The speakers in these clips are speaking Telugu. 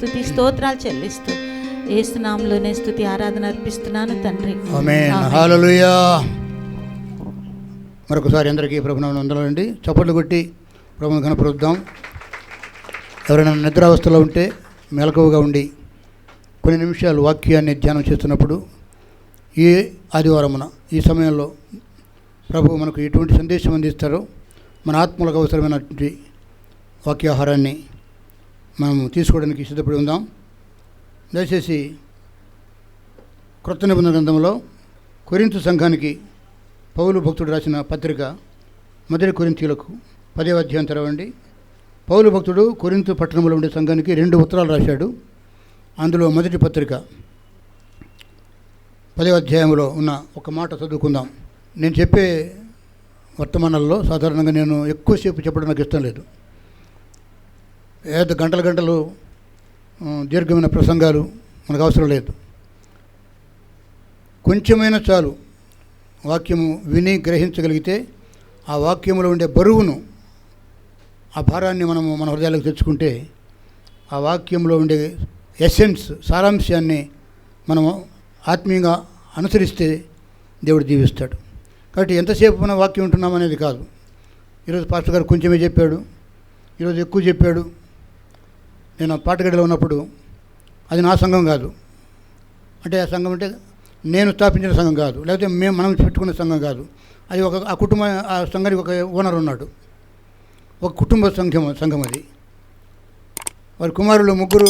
స్తుతి స్తోత్రాలు చెల్లిస్తూ యేసు నామములోనే స్తుతి ఆరాధన అర్పిస్తున్నాను తండ్రి. ఆమేన్. హల్లెలూయా. మరొకసారి అందరికీ ప్రభునామమున వందనాలండి. చప్పట్లు కొట్టి ప్రభువును కనపరుద్దాం. ఎవరైనా నిద్రావస్థలో ఉంటే మెలకువగా ఉండి కొన్ని నిమిషాలు వాక్యాన్ని ధ్యానం చేస్తున్నప్పుడు ఈ ఆదివారమున ఈ సమయంలో ప్రభువు మనకు ఎటువంటి సందేశం అందిస్తారో మన ఆత్మలకు అవసరమైనటువంటి వాక్యాహారాన్ని మనం తీసుకోవడానికి సిద్ధపడి ఉందాం. దయచేసి క్రొత్త నిబంధన గ్రంథంలో కొరింథు సంఘానికి పౌలు భక్తుడు రాసిన పత్రిక మొదటి కొరింథీయులకు 10వ అధ్యాయం తెరవండి. పౌలు భక్తుడు కొరింథు పట్టణంలో ఉండే సంఘానికి 2 ఉత్తరాలు రాశాడు. అందులో మొదటి పత్రిక 10వ అధ్యాయంలో ఉన్న ఒక మాట చదువుకుందాం. నేను చెప్పే వర్తమానాల్లో సాధారణంగా నేను ఎక్కువసేపు చెప్పడం నాకు ఇష్టం లేదు. ఏదో గంటలు దీర్ఘమైన ప్రసంగాలు మనకు అవసరం లేదు. కొంచెమైనా చాలు వాక్యము విని గ్రహించగలిగితే ఆ వాక్యములో ఉండే బరువును, ఆ భారాన్ని మనము మన హృదయాలకు తెచ్చుకుంటే ఆ వాక్యంలో ఉండే ఎసెన్స్, సారాంశాన్ని మనము ఆత్మీయంగా అనుసరిస్తే దేవుడు దీవిస్తాడు. కాబట్టి ఎంతసేపు మన వాక్యం ఉంటున్నాం అనేది కాదు. ఈరోజు పాస్టర్ గారు కొంచెమే చెప్పాడు, ఈరోజు ఎక్కువ చెప్పాడు. నేను పాటగడిలో ఉన్నప్పుడు అది నా సంఘం కాదు, అంటే ఆ సంఘం అంటే నేను స్థాపించిన సంఘం కాదు, లేకపోతే మనం పెట్టుకున్న సంఘం కాదు. అది ఆ కుటుంబం, ఆ సంఘానికి ఒక ఓనర్ ఉన్నాడు, ఒక కుటుంబ సంఘం అది. వారి కుమారులు 3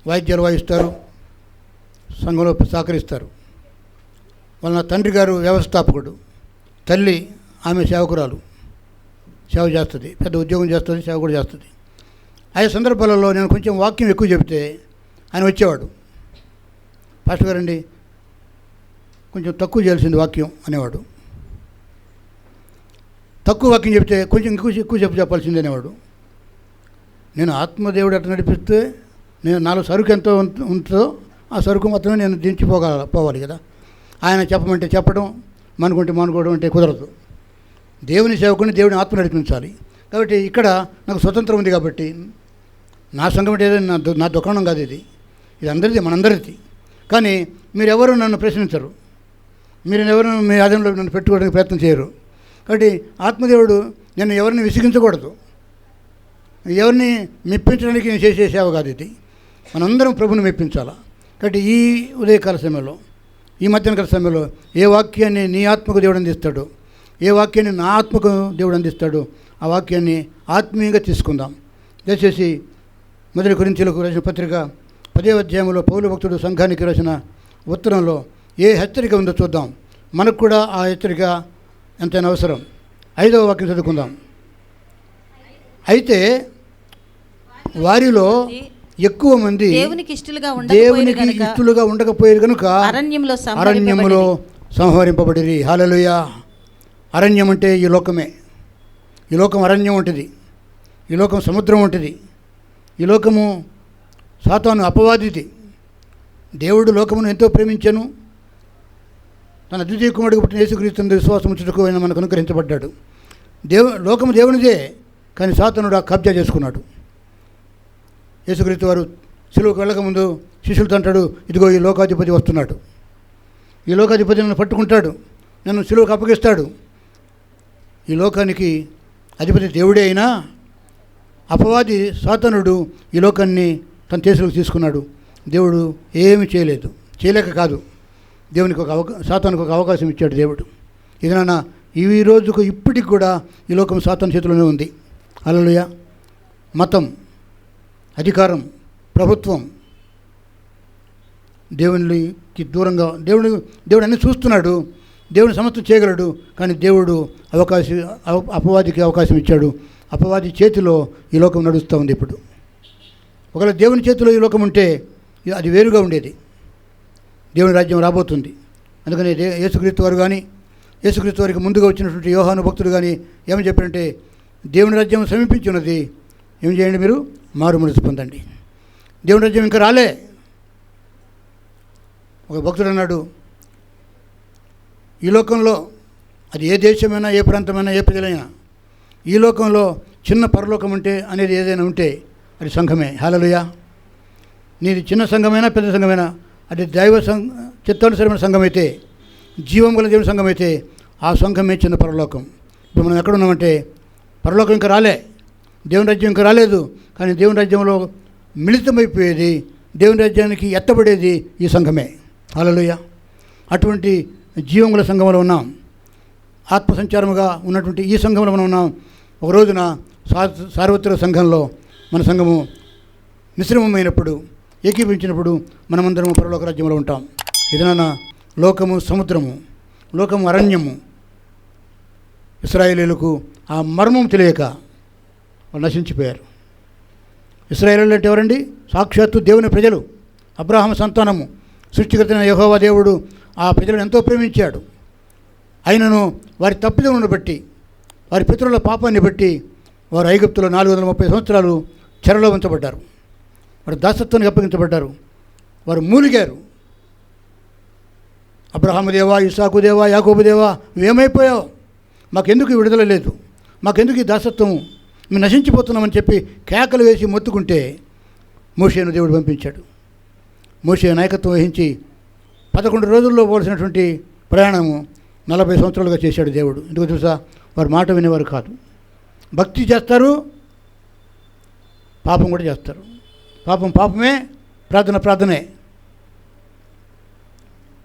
వాయిద్యాలు వాయిస్తారు, సంఘంలో సహకరిస్తారు. వాళ్ళ తండ్రి గారు వ్యవస్థాపకుడు, తల్లి ఆమె సేవకురాలు, సేవ చేస్తుంది, పెద్ద ఉద్యోగం చేస్తుంది, సేవ కూడా చేస్తుంది. ఆయా సందర్భాలలో నేను కొంచెం వాక్యం ఎక్కువ చెబితే ఆయన వచ్చేవాడు. పాస్టర్ గారండి కొంచెం తక్కువ చేయాల్సింది వాక్యం అనేవాడు. తక్కువ వాక్యం చెబితే కొంచెం ఎక్కువ చెప్పాల్సింది అనేవాడు. నేను ఆత్మదేవుడు అట్లా నడిపిస్తే నేను నాలో సరుకు ఎంతో ఉంటుందో ఆ సరుకు మాత్రమే నేను పోవాలి కదా. ఆయన చెప్పమంటే చెప్పడం, మానుకోవడం అంటే కుదరదు. దేవుని సేవకుని దేవుని ఆత్మ నడిపించాలి. కాబట్టి ఇక్కడ నాకు స్వతంత్రం ఉంది. కాబట్టి నా సంఘం అంటే నా దుకాణం కాదు, ఇది అందరిది, మనందరిది. కానీ మీరెవరు నన్ను ప్రశ్నించరు, మీరెవరు మీ ఆధీనంలో నన్ను పెట్టుకోవడానికి ప్రయత్నం చేయరు. కాబట్టి ఆత్మదేవుడు నేను ఎవరిని విసిగించకూడదు, ఎవరిని మెప్పించడానికి నేను చేసే సేవ కాదు ఇది. మనందరం ప్రభుని మెప్పించాలా. కాబట్టి ఈ ఉదయకాల సమయంలో, ఈ మధ్యాహ్నకాల సమయంలో ఏ వాక్యాన్ని నీ ఆత్మకు దేవుడు అందిస్తాడో, ఏ వాక్యాన్ని నా ఆత్మకు దేవుడు అందిస్తాడో ఆ వాక్యాన్ని ఆత్మీయంగా తీసుకుందాం. దయచేసి మొదటి కొరింథీయులకు రాసిన పత్రిక 10వ అధ్యాయంలో పౌలు భక్తుడు సంఘానికి రాసిన ఉత్తరంలో ఏ హెచ్చరిక ఉందో చూద్దాం. మనకు కూడా ఆ హెచ్చరిక ఎంతైనా అవసరం. 5వ వాక్యం చదువుకుందాం. అయితే వారిలో ఎక్కువ మంది దేవునికి ఇష్టలుగా ఉండకపోయారు కనుక అరణ్యములో సంహరింపబడిరి. హల్లెలూయా. అరణ్యం అంటే ఈ లోకమే. ఈ లోకం అరణ్యం ఉంటుంది, ఈ లోకం సముద్రం ఉంటుంది, ఈ లోకము సాతాను అపవాదిది. దేవుడు లోకమును ఎంతో ప్రేమించెను, తన ద్వితీయ కుమారుడికి పుట్టిన యేసుక్రీస్తుని విశ్వాసం ఉంచుటకు ఆయన మనకు అనుగ్రహించబడ్డాడు. లోకము దేవునిదే, కానీ సాతానుడు ఆ కబ్జా చేసుకున్నాడు. యేసుక్రీస్తు వారు సిలువకు వెళ్ళకముందు శిష్యులతో అంటాడు, ఇదిగో ఈ లోకాధిపతి వస్తున్నాడు, ఈ లోకాధిపతి నన్ను పట్టుకుంటాడు, నన్ను సిలువకు అప్పగిస్తాడు. ఈ లోకానికి అధిపతి దేవుడే అయినా అపవాది సాతానుడు ఈ లోకాన్ని తన చేతులకు తీసుకున్నాడు. దేవుడు ఏమీ చేయలేక కాదు, దేవునికి సాతానుకు ఒక అవకాశం ఇచ్చాడు దేవుడు. ఇది నాన్న ఈ రోజుకు ఇప్పటికి కూడా ఈ లోకం సాతాను చేతిలోనే ఉంది. హల్లెలూయా. మతం, అధికారం, ప్రభుత్వం దేవునికి దూరంగా, దేవుడు అన్నీ చూస్తున్నాడు, దేవుని సమస్తం చేయగలడు. కానీ దేవుడు అపవాదికి అవకాశం ఇచ్చాడు. అపవాది చేతిలో ఈ లోకం నడుస్తూ ఉంది. ఇప్పుడు ఒకవేళ దేవుని చేతిలో ఈ లోకం ఉంటే అది వేరుగా ఉండేది. దేవుని రాజ్యం రాబోతుంది. అందుకని యేసుక్రీస్తు వారు కానీ, యేసుక్రీస్తు వారికి ముందుగా వచ్చినటువంటి యోహాను భక్తుడు కానీ ఏమని చెప్పారంటే, దేవుని రాజ్యం సమీపించి ఉన్నది, ఏం చేయండి, మీరు మారు మనసు పొందండి. దేవుని రాజ్యం ఇంకా రాలే. ఒక భక్తుడు అన్నాడు, ఈ లోకంలో అది ఏ దేశమైనా, ఏ ప్రాంతమైనా, ఏ ప్రజలైనా, ఈ లోకంలో చిన్న పరలోకం అంటే అనేది ఏదైనా ఉంటే అది సంఘమే. హల్లెలూయా. నీది చిన్న సంఘమైనా పెద్ద సంఘమైనా అది దైవ చిత్తానుసరమైన సంఘం అయితే, జీవం గల దేవుని సంఘం అయితే ఆ సంఘమే చిన్న పరలోకం. ఇప్పుడు మనం ఎక్కడ ఉన్నామంటే పరలోకం ఇంకా రాలే, దేవుని రాజ్యం ఇంకా రాలేదు, కానీ దేవుని రాజ్యంలో మిళితమైపోయేది, దేవుని రాజ్యానికి ఎత్తబడేది ఈ సంఘమే. హల్లెలూయా. అటువంటి జీవం గల సంఘంలో ఉన్నాం. ఆత్మసంచారముగా ఉన్నటువంటి ఈ సంఘంలో మనం ఉన్నాం. ఒక రోజున సార్వత్రిక సంఘంలో మన సంఘము మిశ్రమమైనప్పుడు, ఏకీభవించినప్పుడు మనమందరము పరలోక రాజ్యంలో ఉంటాం. ఇదన లోకము సముద్రము, లోకము అరణ్యము. ఇశ్రాయేలీయులకు ఆ మర్మం తెలియక వాళ్ళు నశించిపోయారు. ఇశ్రాయేలీయులు అంటే ఎవరండి? సాక్షాత్తు దేవుని ప్రజలు, అబ్రాహాము సంతానము. సృష్టికర్తైన యెహోవా దేవుడు ఆ ప్రజలను ఎంతో ప్రేమించాడు. అయినను వారి తప్పిదములను బట్టి, వారి పితరుల పాపాన్ని బట్టి వారు ఐగుప్తులో 430 సంవత్సరాలు చెరలో ఉంచబడ్డారు. వారు దాసత్వానికి అప్పగించబడ్డారు. వారు మూలిగారు. అబ్రహాము దేవా, ఇస్సాకు దేవా, యాకోబు దేవా, నువ్వేమైపోయావు? మాకెందుకు విడుదల లేదు? మాకెందుకు ఈ దాసత్వం? మేము నశించిపోతున్నామని చెప్పి కేకలు వేసి మొత్తుకుంటే మోషేను దేవుడు పంపించాడు. మోషే నాయకత్వం వహించి 11 రోజుల్లో పోవలసినటువంటి ప్రయాణము 40 సంవత్సరాలుగా చేశాడు దేవుడు. ఎందుకు తెలుసా? వారు మాట వినేవారు కాదు. భక్తి చేస్తారు, పాపం కూడా చేస్తారు. పాపం పాపమే, ప్రార్థన ప్రార్థనే.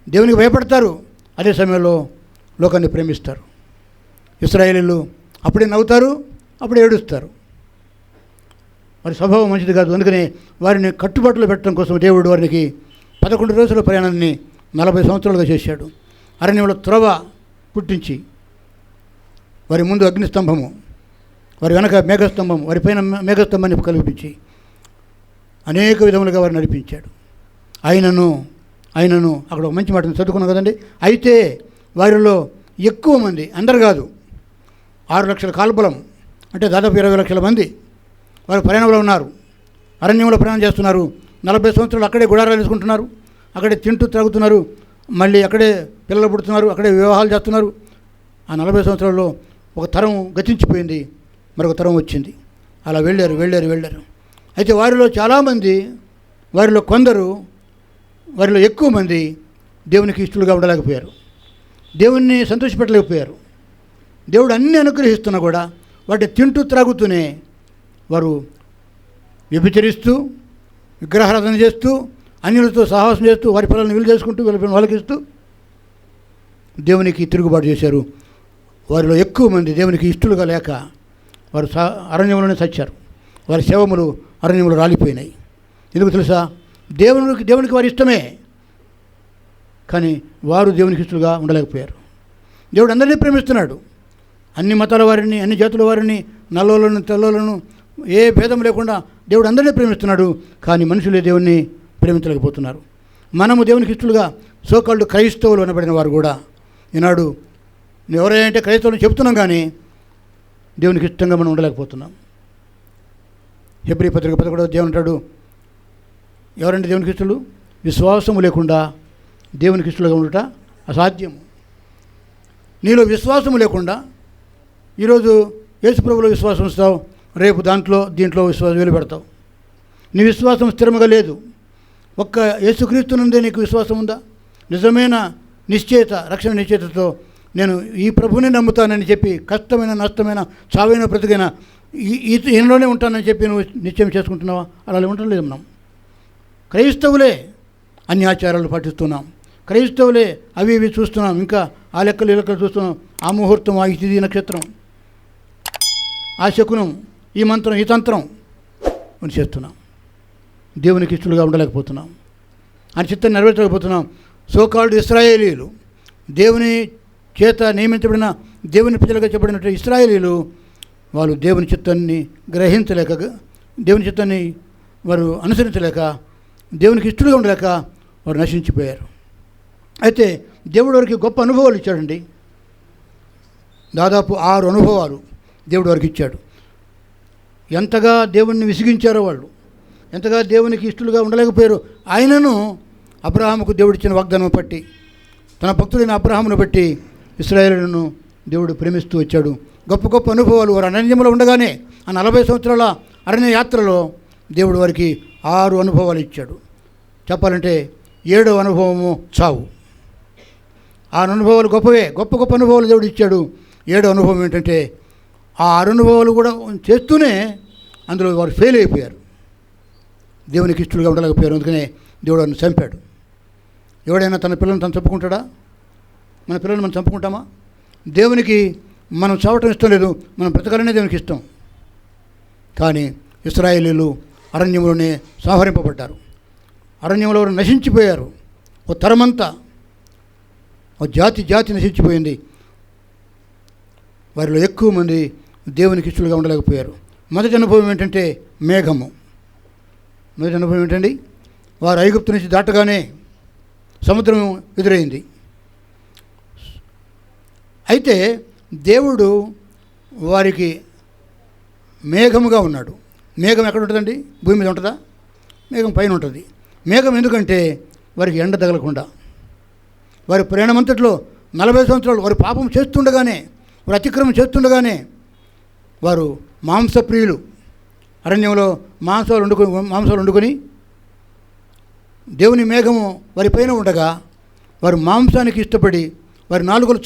దేవునికి భయపడతారు, అదే సమయంలో లోకాన్ని ప్రేమిస్తారు. ఇశ్రాయేలీయులు అప్పుడే నవ్వుతారు, అప్పుడే ఏడుస్తారు. వారి స్వభావం మంచిది కాదు. అందుకని వారిని కట్టుబాటులో పెట్టడం కోసం దేవుడు వారికి 11 రోజుల ప్రయాణాన్ని 40 సంవత్సరాలుగా చేశాడు. అరణ్యంలో త్రోవ పుట్టించి, వారి ముందు అగ్నిస్తంభము, వారి వెనక మేఘస్తంభం, వారి పైన మేఘస్తంభాన్ని కల్పించి అనేక విధములుగా వారు నడిపించాడు. అయినను అక్కడ ఒక మంచి మాటను చదువుకున్నాం కదండి. అయితే వారిలో ఎక్కువ మంది, అందరు కాదు, 6 లక్షల కాల్బలం, అంటే దాదాపు 20 లక్షల మంది వారు ప్రయాణంలో ఉన్నారు. అరణ్యంలో ప్రయాణం చేస్తున్నారు. 40 సంవత్సరాలు అక్కడే గుడారాలు వేసుకుంటున్నారు, అక్కడే తింటూ త్రాగుతున్నారు, మళ్ళీ అక్కడే పిల్లలు పుడుతున్నారు, అక్కడే వివాహాలు చేస్తున్నారు. ఆ 40 సంవత్సరాల్లో ఒక తరం గతించిపోయింది, మరొక తరం వచ్చింది. అలా వెళ్ళారు. అయితే వారిలో చాలామంది, వారిలో కొందరు, వారిలో ఎక్కువ మంది దేవునికి ఇష్టలుగా ఉండలేకపోయారు, దేవుణ్ణి సంతోషపెట్టలేకపోయారు. దేవుడు అన్నీ అనుగ్రహిస్తున్నా కూడా వాటిని తింటూ త్రాగుతూనే వారు వ్యభిచరిస్తూ, విగ్రహారాధన చేస్తూ, అన్యులతో సాహసం చేస్తూ, వారి పిల్లల్ని వీలు చేసుకుంటూ, వీళ్ళ పిల్లలు వాళ్ళకిస్తూ దేవునికి తిరుగుబాటు చేశారు. వారిలో ఎక్కువ మంది దేవునికి ఇష్టలుగా లేక వారు అరణ్యంలోనే చచ్చారు. వారి శవములు అరణ్యములు రాలిపోయినాయి. ఎందుకు తెలుసా? దేవునికి వారి ఇష్టమే, కానీ వారు దేవునికి ఇష్టలుగా ఉండలేకపోయారు. దేవుడు అందరినీ ప్రేమిస్తున్నాడు. అన్ని మతాల వారిని, అన్ని జాతుల వారిని, నల్లోలను తెల్లోలను ఏ భేదం లేకుండా దేవుడు అందరినీ ప్రేమిస్తున్నాడు. కానీ మనుషులే దేవుణ్ణి ప్రేమించలేకపోతున్నారు. మనము దేవునికి ఇష్టలుగా సోకాళ్ళు క్రైస్తవులు అనబడిన వారు కూడా ఈనాడు ఎవరైనా క్రైస్తవులు చెప్తున్నాం, కానీ దేవునికి ఇష్టంగా మనం ఉండలేకపోతున్నాం. హెబ్రీ పత్రిక 11వ అధ్యాయం అంటాడు, ఎవరంటే దేవునికి ఇష్టలు? విశ్వాసము లేకుండా దేవునికి ఇష్టలుగా ఉండట అసాధ్యము. నీలో విశ్వాసము లేకుండా ఈరోజు యేసుప్రభులో విశ్వాసం ఉంచుతావు, రేపు దీంట్లో విశ్వాసం వెలుపెడతావు. నీ విశ్వాసం స్థిరముగా లేదు. ఒక్క యేసుక్రీస్తునందే నీకు విశ్వాసం ఉందా? నిజమైన నిశ్చయత, రక్షణ నిశ్చయతతో నేను ఈ ప్రభువుని నమ్ముతానని చెప్పి కష్టమైన, నష్టమైన, చావైన, బ్రతికైన ఈయనలోనే ఉంటానని చెప్పి నువ్వు నిశ్చయం చేసుకుంటున్నావా? అలా ఉండడం లేదు. మనం క్రైస్తవులే అన్ని ఆచారాలు పాటిస్తున్నాం, క్రైస్తవులే అవి ఇవి చూస్తున్నాం, ఇంకా ఆ లెక్కలు ఈ లెక్కలు చూస్తున్నాం. ఆ ముహూర్తం, ఆ తిథి నక్షత్రం, ఆ శకునం, ఈ మంత్రం, ఈ తంత్రం అని చేస్తున్నాం. దేవునికి ఇష్టలుగా ఉండలేకపోతున్నాం, అని చిత్తం నెరవేర్చలేకపోతున్నాం. సోకాల్డ్ ఇశ్రాయేలీయులు, దేవుని చేత నియమించబడిన దేవుని ప్రజలుగా చెప్పబడినట్టు ఇశ్రాయేలీయులు, వాళ్ళు దేవుని చిత్తాన్ని గ్రహించలేక, దేవుని చిత్తాన్ని వారు అనుసరించలేక, దేవునికి ఇష్టలుగా ఉండలేక వారు నశించిపోయారు. అయితే దేవుడు వారికి గొప్ప అనుభవాలు ఇచ్చాడండి. దాదాపు 6 అనుభవాలు దేవుడు వారికి ఇచ్చాడు. ఎంతగా దేవుణ్ణి విసిగించారో వాళ్ళు, ఎంతగా దేవునికి ఇష్టలుగా ఉండలేకపోయారు. ఆయనను అబ్రహాముకు దేవుడిచ్చిన వాగ్దానం బట్టి, తన భక్తుడైన అబ్రహామును బట్టి ఇశ్రాయేలును దేవుడు ప్రేమిస్తూ వచ్చాడు. గొప్ప గొప్ప అనుభవాలు వారు అరణ్యంలో ఉండగానే, ఆ 40 సంవత్సరాల అరణ్య యాత్రలో దేవుడు వారికి 6 అనుభవాలు ఇచ్చాడు. చెప్పాలంటే 7వ అనుభవము చావు. 6 అనుభవాలు గొప్పవే, గొప్ప గొప్ప అనుభవాలు దేవుడు ఇచ్చాడు. 7వ అనుభవం ఏంటంటే ఆ 6 అనుభవాలు కూడా చేస్తూనే అందులో వారు ఫెయిల్ అయిపోయారు, దేవునికి ఇష్టలుగా ఉండలేకపోయారు. అందుకనే దేవుడు వారిని చంపాడు. ఎవడైనా తన పిల్లల్ని తను చంపుకుంటాడా? మన పిల్లల్ని మనం చంపుకుంటామా? దేవునికి మనం చావటం ఇష్టం లేదు, మనం బ్రతకాలనే దేవునికి ఇష్టం. కానీ ఇశ్రాయేలీయులు అరణ్యంలోనే సంహరింపబడ్డారు, అరణ్యంలో నశించిపోయారు. ఓ తరమంతా, ఓ జాతి నశించిపోయింది. వారిలో ఎక్కువ మంది దేవునికి ఇష్టలుగా ఉండలేకపోయారు. మొదటి అనుభవం ఏంటంటే మేఘము. మొదటి అనుభవం ఏంటండి? వారు ఐగుప్తు నుంచి దాటగానే సముద్రం ఎదురైంది. అయితే దేవుడు వారికి మేఘముగా ఉన్నాడు. మేఘం ఎక్కడ ఉంటుందండి? భూమి మీద ఉంటుందా? మేఘం పైన ఉంటుంది. మేఘం ఎందుకంటే వారికి ఎండ తగలకుండా, వారి ప్రయాణమంతట్లో 40 సంవత్సరాలు వారు పాపం చేస్తుండగానే, వారు అతిక్రమం చేస్తుండగానే, వారు మాంసప్రియులు, అరణ్యంలో మాంసాలు వండుకొని దేవుని మేఘము వారి పైన ఉండగా వారు మాంసానికి ఇష్టపడి వారి నాలుకలు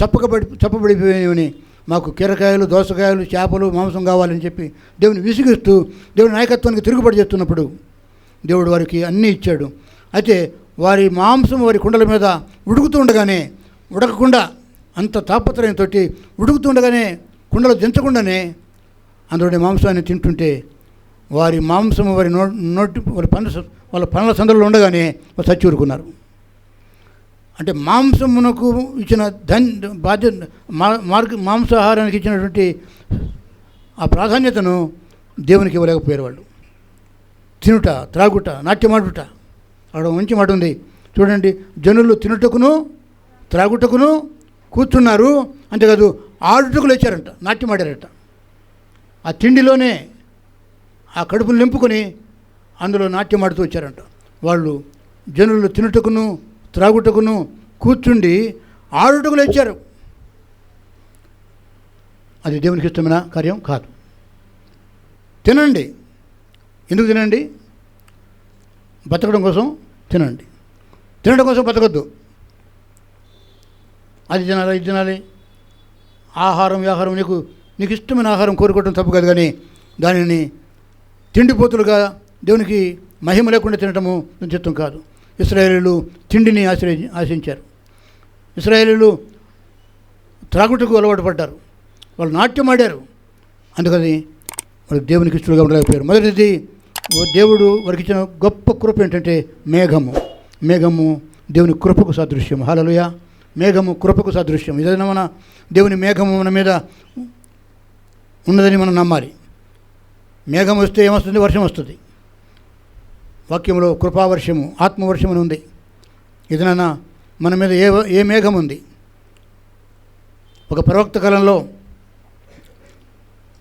చప్పబడిపోయినవని, మాకు కీరకాయలు, దోసకాయలు, చేపలు, మాంసం కావాలని చెప్పి దేవుని విసిగిస్తూ దేవుని నాయకత్వానికి తిరుగుబడి చేస్తున్నప్పుడు దేవుడు వారికి అన్నీ ఇచ్చాడు. అయితే వారి మాంసం వారి కుండల మీద ఉడుకుతూ ఉండగానే, ఉడకకుండా అంత తాపత్రయంతో ఉడుకుతుండగానే, కుండలు దించకుండానే అందులోని మాంసాన్ని తింటుంటే వారి మాంసము వారి వాళ్ళ పనుల సందర్భంలో ఉండగానే వారు చచ్చి ఊరుకున్నారు. అంటే మాంసమునకు ఇచ్చిన మాంసాహారానికి ఇచ్చినటువంటి ఆ ప్రాధాన్యతను దేవునికి ఇవ్వలేకపోయారు వాళ్ళు. తినుట, త్రాగుట, నాట్యమాడుట. అక్కడ మంచి మాట ఉంది చూడండి. జనులు తినుటకును త్రాగుటకును కూర్చున్నారు, అంతేకాదు ఆడుటకు లేచారంట, నాట్యమాడారట. ఆ తిండిలోనే ఆ కడుపును నింపుకొని అందులో నాట్యమాడుతూ వచ్చారంట. వాళ్ళు జనులు తినుటకును త్రాగుటకును కూర్చుండి ఆడుటకు లేచారు. అది దేవునికి ఇష్టమైన కార్యం కాదు. తినండి. ఎందుకు తినండి? బతకడం కోసం తినండి, తినడం కోసం బతకద్దు. అది తినాలి, ఇది తినాలి. ఆహారం నీకు ఇష్టమైన ఆహారం కోరుకోవడం తప్పు కాదు, కానీ దానిని తిండిపోతులుగా దేవునికి మహిమ లేకుండా తినటము చిత్తం కాదు. ఇశ్రాయేలీయులు తిండిని ఆశించారు. ఇశ్రాయేలీయులు త్రాగుటకు అలవాటు పడ్డారు, వాళ్ళు నాట్యమాడారు. అందుకని వాళ్ళు దేవునికి ఇష్టలుగా ఉండలేకపోయారు. మొదటిది దేవుడు వారికి ఇచ్చిన గొప్ప కృప ఏంటంటే మేఘము దేవుని కృపకు సాదృశ్యం. హల్లెలూయా. మేఘము కృపకు సాదృశ్యం. ఏదైనా మన దేవుని మేఘము మన మీద ఉన్నదని మనం నమ్మాలి. మేఘం వస్తే ఏమొస్తుంది? వర్షం వస్తుంది. వాక్యంలో కృపావర్షము, ఆత్మవర్షం అని ఉంది. ఏదైనా మన మీద ఏ మేఘం ఉంది? ఒక ప్రవక్త కాలంలో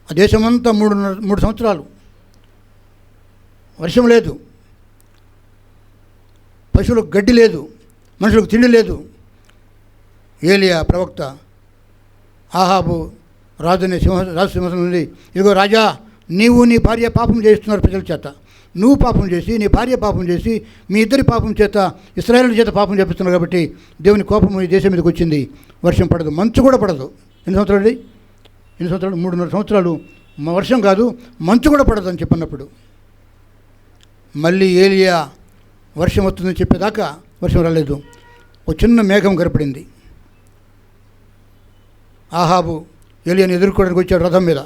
ఆ దేశమంతా 3 సంవత్సరాలు వర్షం లేదు, పశువులకు గడ్డి లేదు, మనుషులకు తిండి లేదు. ఏలియా ప్రవక్త ఆహాబు రాజు సింహాసనం నుండి, ఇదిగో రాజా, నీవు నీ భార్య పాపం చేస్తున్నారు ప్రజల చేత, నువ్వు పాపం చేసి నీ భార్య పాపం చేసి మీ ఇద్దరి పాపం చేత ఇశ్రాయేలు చేత పాపం చేపిస్తున్నారు కాబట్టి దేవుని కోపం ఈ దేశం మీదకి వచ్చింది. వర్షం పడదు, మంచు కూడా పడదు. ఎన్ని సంవత్సరాలు? 3.5 సంవత్సరాలు వర్షం కాదు, మంచు కూడా పడదు అని చెప్పినప్పుడు మళ్ళీ ఏలియా వర్షం వస్తుందని చెప్పేదాకా వర్షం రాలేదు. ఒక చిన్న మేఘం కనపడింది. ఆహాబు ఏలియాని ఎదుర్కోవడానికి వచ్చాడు రథం మీద.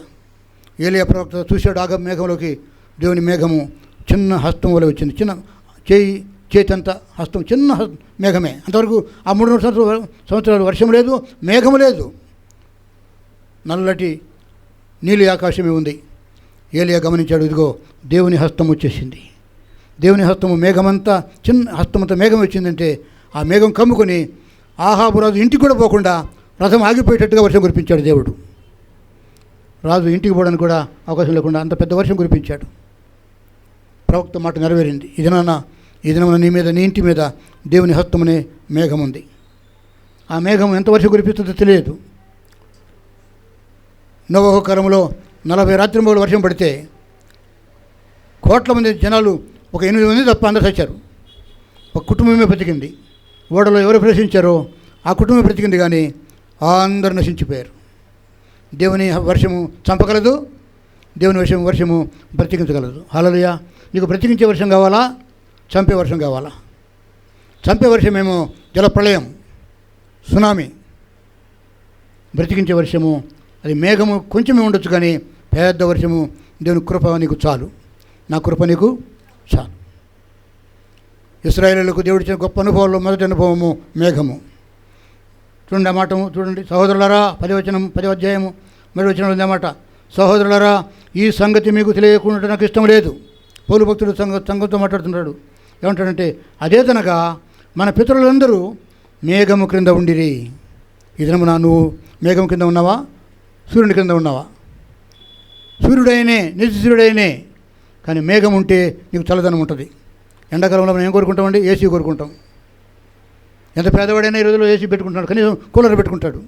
ఏలియా ప్రవక్త చూశాడు. ఆగ మేఘంలోకి దేవుని మేఘము చిన్న హస్తం వల్ల వచ్చింది. చిన్న చేతంత హస్తం, చిన్న మేఘమే. అంతవరకు ఆ 3 సంవత్సరాలు వర్షం లేదు, మేఘము లేదు, నల్లటి నీలి ఆకాశమే ఉంది. ఏలియా గమనించాడు, ఇదిగో దేవుని హస్తం వచ్చేసింది. దేవుని హస్తము మేఘమంతా, చిన్న హస్తమంతా మేఘం వచ్చిందంటే ఆ మేఘం కమ్ముకొని ఆహాబు రాజు ఇంటికి కూడా పోకుండా రథం ఆగిపోయేటట్టుగా వర్షం కురిపించాడు దేవుడు. రాజు ఇంటికి పోవడానికి కూడా అవకాశం లేకుండా అంత పెద్ద వర్షం కురిపించాడు. ప్రవక్త మాట నెరవేరింది. ఈ దినమున నీ మీద, నీ ఇంటి మీద దేవుని హస్తమనే మేఘం ఉంది. ఆ మేఘం ఎంత వర్షం కురిపిస్తుందో తెలియదు. నోవహు కాలంలో 40 రాత్రింబగళ్ళు వర్షం పడితే కోట్ల మంది జనాలు ఒక 8 మంది తప్ప అందరూ చచ్చారు. ఒక కుటుంబమే బ్రతికింది. ఓడలో ఎవరు ప్రవేశించారో ఆ కుటుంబం బ్రతికింది, కానీ అందరూ నశించిపోయారు. దేవుని వర్షము చంపగలదు, దేవుని వర్షము బ్రతికించగలదు. హల్లెలూయా. నీకు బ్రతికించే వర్షం కావాలా, చంపే వర్షం కావాలా? చంపే వర్షమేమో జలప్రళయం, సునామీ. బ్రతికించే వర్షము అది మేఘము కొంచెమే ఉండొచ్చు, కానీ పెద్ద వర్షము దేవుని కృప నీకు చాలు, నా కృప నీకు చాలు. ఇశ్రాయేలులకు దేవుడిచ్చిన గొప్ప అనుభవాల్లో మొదటి అనుభవము మేఘము. చూడండి ఆ మాట చూడండి. సహోదరులారా, 10 అధ్యాయము 10 వచనంలో ఉందన్నమాట. సహోదరులారా, ఈ సంగతి మీకు తెలియకుండా నాకు ఇష్టం లేదు. పౌలు భక్తుడు సంఘంతో మాట్లాడుతున్నాడు. ఏమంటాడంటే, అదేతనగా మన పితరులందరూ మేఘము క్రింద ఉండిరి. ఈ దినమున నువ్వు మేఘం కింద ఉన్నావా, సూర్యుని కింద ఉన్నావా? సూర్యుడైనే, నిత్యసూర్యుడైనే, కానీ మేఘం ఉంటే నీకు చల్లదనం ఉంటుంది. ఎండాకాలంలో మనం ఏం కోరుకుంటామండి? ఏసీ కోరుకుంటాం. ఎంత పేదవాడైనా ఈ రోజుల్లో ఏసీ పెట్టుకుంటాడు, కనీసం కూలర్ పెట్టుకుంటాడు.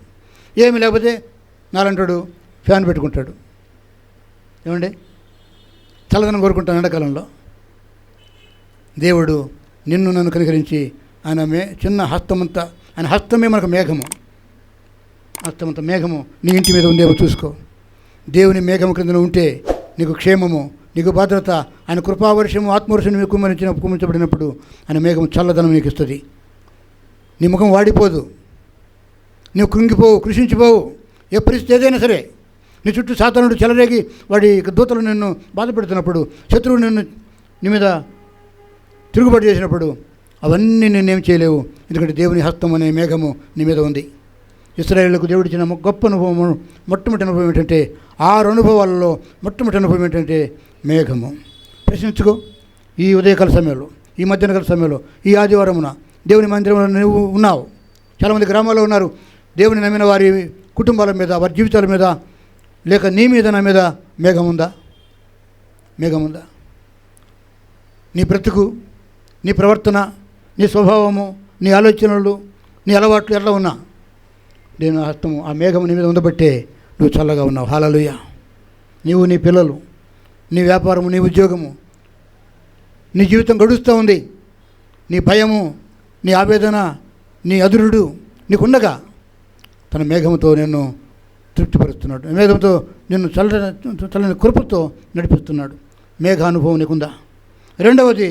ఏమి లేకపోతే నాలంటాడు ఫ్యాన్ పెట్టుకుంటాడు. ఏమండి, చల్లదనం కోరుకుంటాం ఎండాకాలంలో. దేవుడు నిన్ను నన్ను కనికరించి ఆయన చిన్న హస్తమంతా, ఆయన హస్తమే మనకు మేఘము. హస్తమంత మేఘము నీ ఇంటి మీద ఉందేమో చూసుకో. దేవుని మేఘము క్రింద ఉంటే నీకు క్షేమము, నీకు భద్రత. ఆయన కృపావర్షము, ఆత్మవర్షం నీకు కుమ్మరించబడినప్పుడు ఆయన మేఘము చల్లదనం నీకు ఇస్తుంది. నీ ముఖం వాడిపోదు, నువ్వు కృంగిపోవు, కృషించిపోవు. ఏ పరిస్థితి ఏదైనా సరే, నీ చుట్టూ సాతానుడు చెలరేగి వాడి దూతలు నిన్ను బాధ పెడుతున్నప్పుడు, శత్రువు నీ మీద తిరుగుబాటు చేసినప్పుడు అవన్నీ నిన్నేం చేయలేవు. ఎందుకంటే దేవుని హస్తం అనే మేఘము నీ మీద ఉంది. ఇశ్రాయేలుకు దేవుడిచ్చిన గొప్ప అనుభవము, మొట్టమొదటి అనుభవం ఏంటంటే, 6 అనుభవాలలో మొట్టమొదటి అనుభవం ఏంటంటే మేఘము. ప్రశ్నించుకో. ఈ ఉదయకాల సమయంలో, ఈ మధ్యాహ్నకాల సమయంలో, ఈ ఆదివారమున దేవుని మందిరంలో నువ్వు ఉన్నావు. చాలామంది గ్రామాల్లో ఉన్నారు. దేవుని నమ్మిన వారి కుటుంబాల మీద, వారి జీవితాల మీద, లేక నీ మీద, నా మీద మేఘం ఉందా? మేఘం ఉందా? నీ బ్రతుకు, నీ ప్రవర్తన, నీ స్వభావము, నీ ఆలోచనలు, నీ అలవాట్లు ఎట్లా ఉన్నా నేను హస్తము, ఆ మేఘము నీ మీద ఉండబట్టే నువ్వు చల్లగా ఉన్నావు. హల్లెలూయా. నీవు, నీ పిల్లలు, నీ వ్యాపారము, నీ ఉద్యోగము, నీ జీవితం గడుస్తూ ఉంది. నీ భయము, నీ ఆవేదన, నీ అదురుడు నీకుండగా తన మేఘముతో నిన్ను తృప్తిపరుస్తున్నాడు. మేఘంతో నిన్ను చల్లని కృపతో నడిపిస్తున్నాడు. మేఘ అనుభవం నీకుందా? రెండవది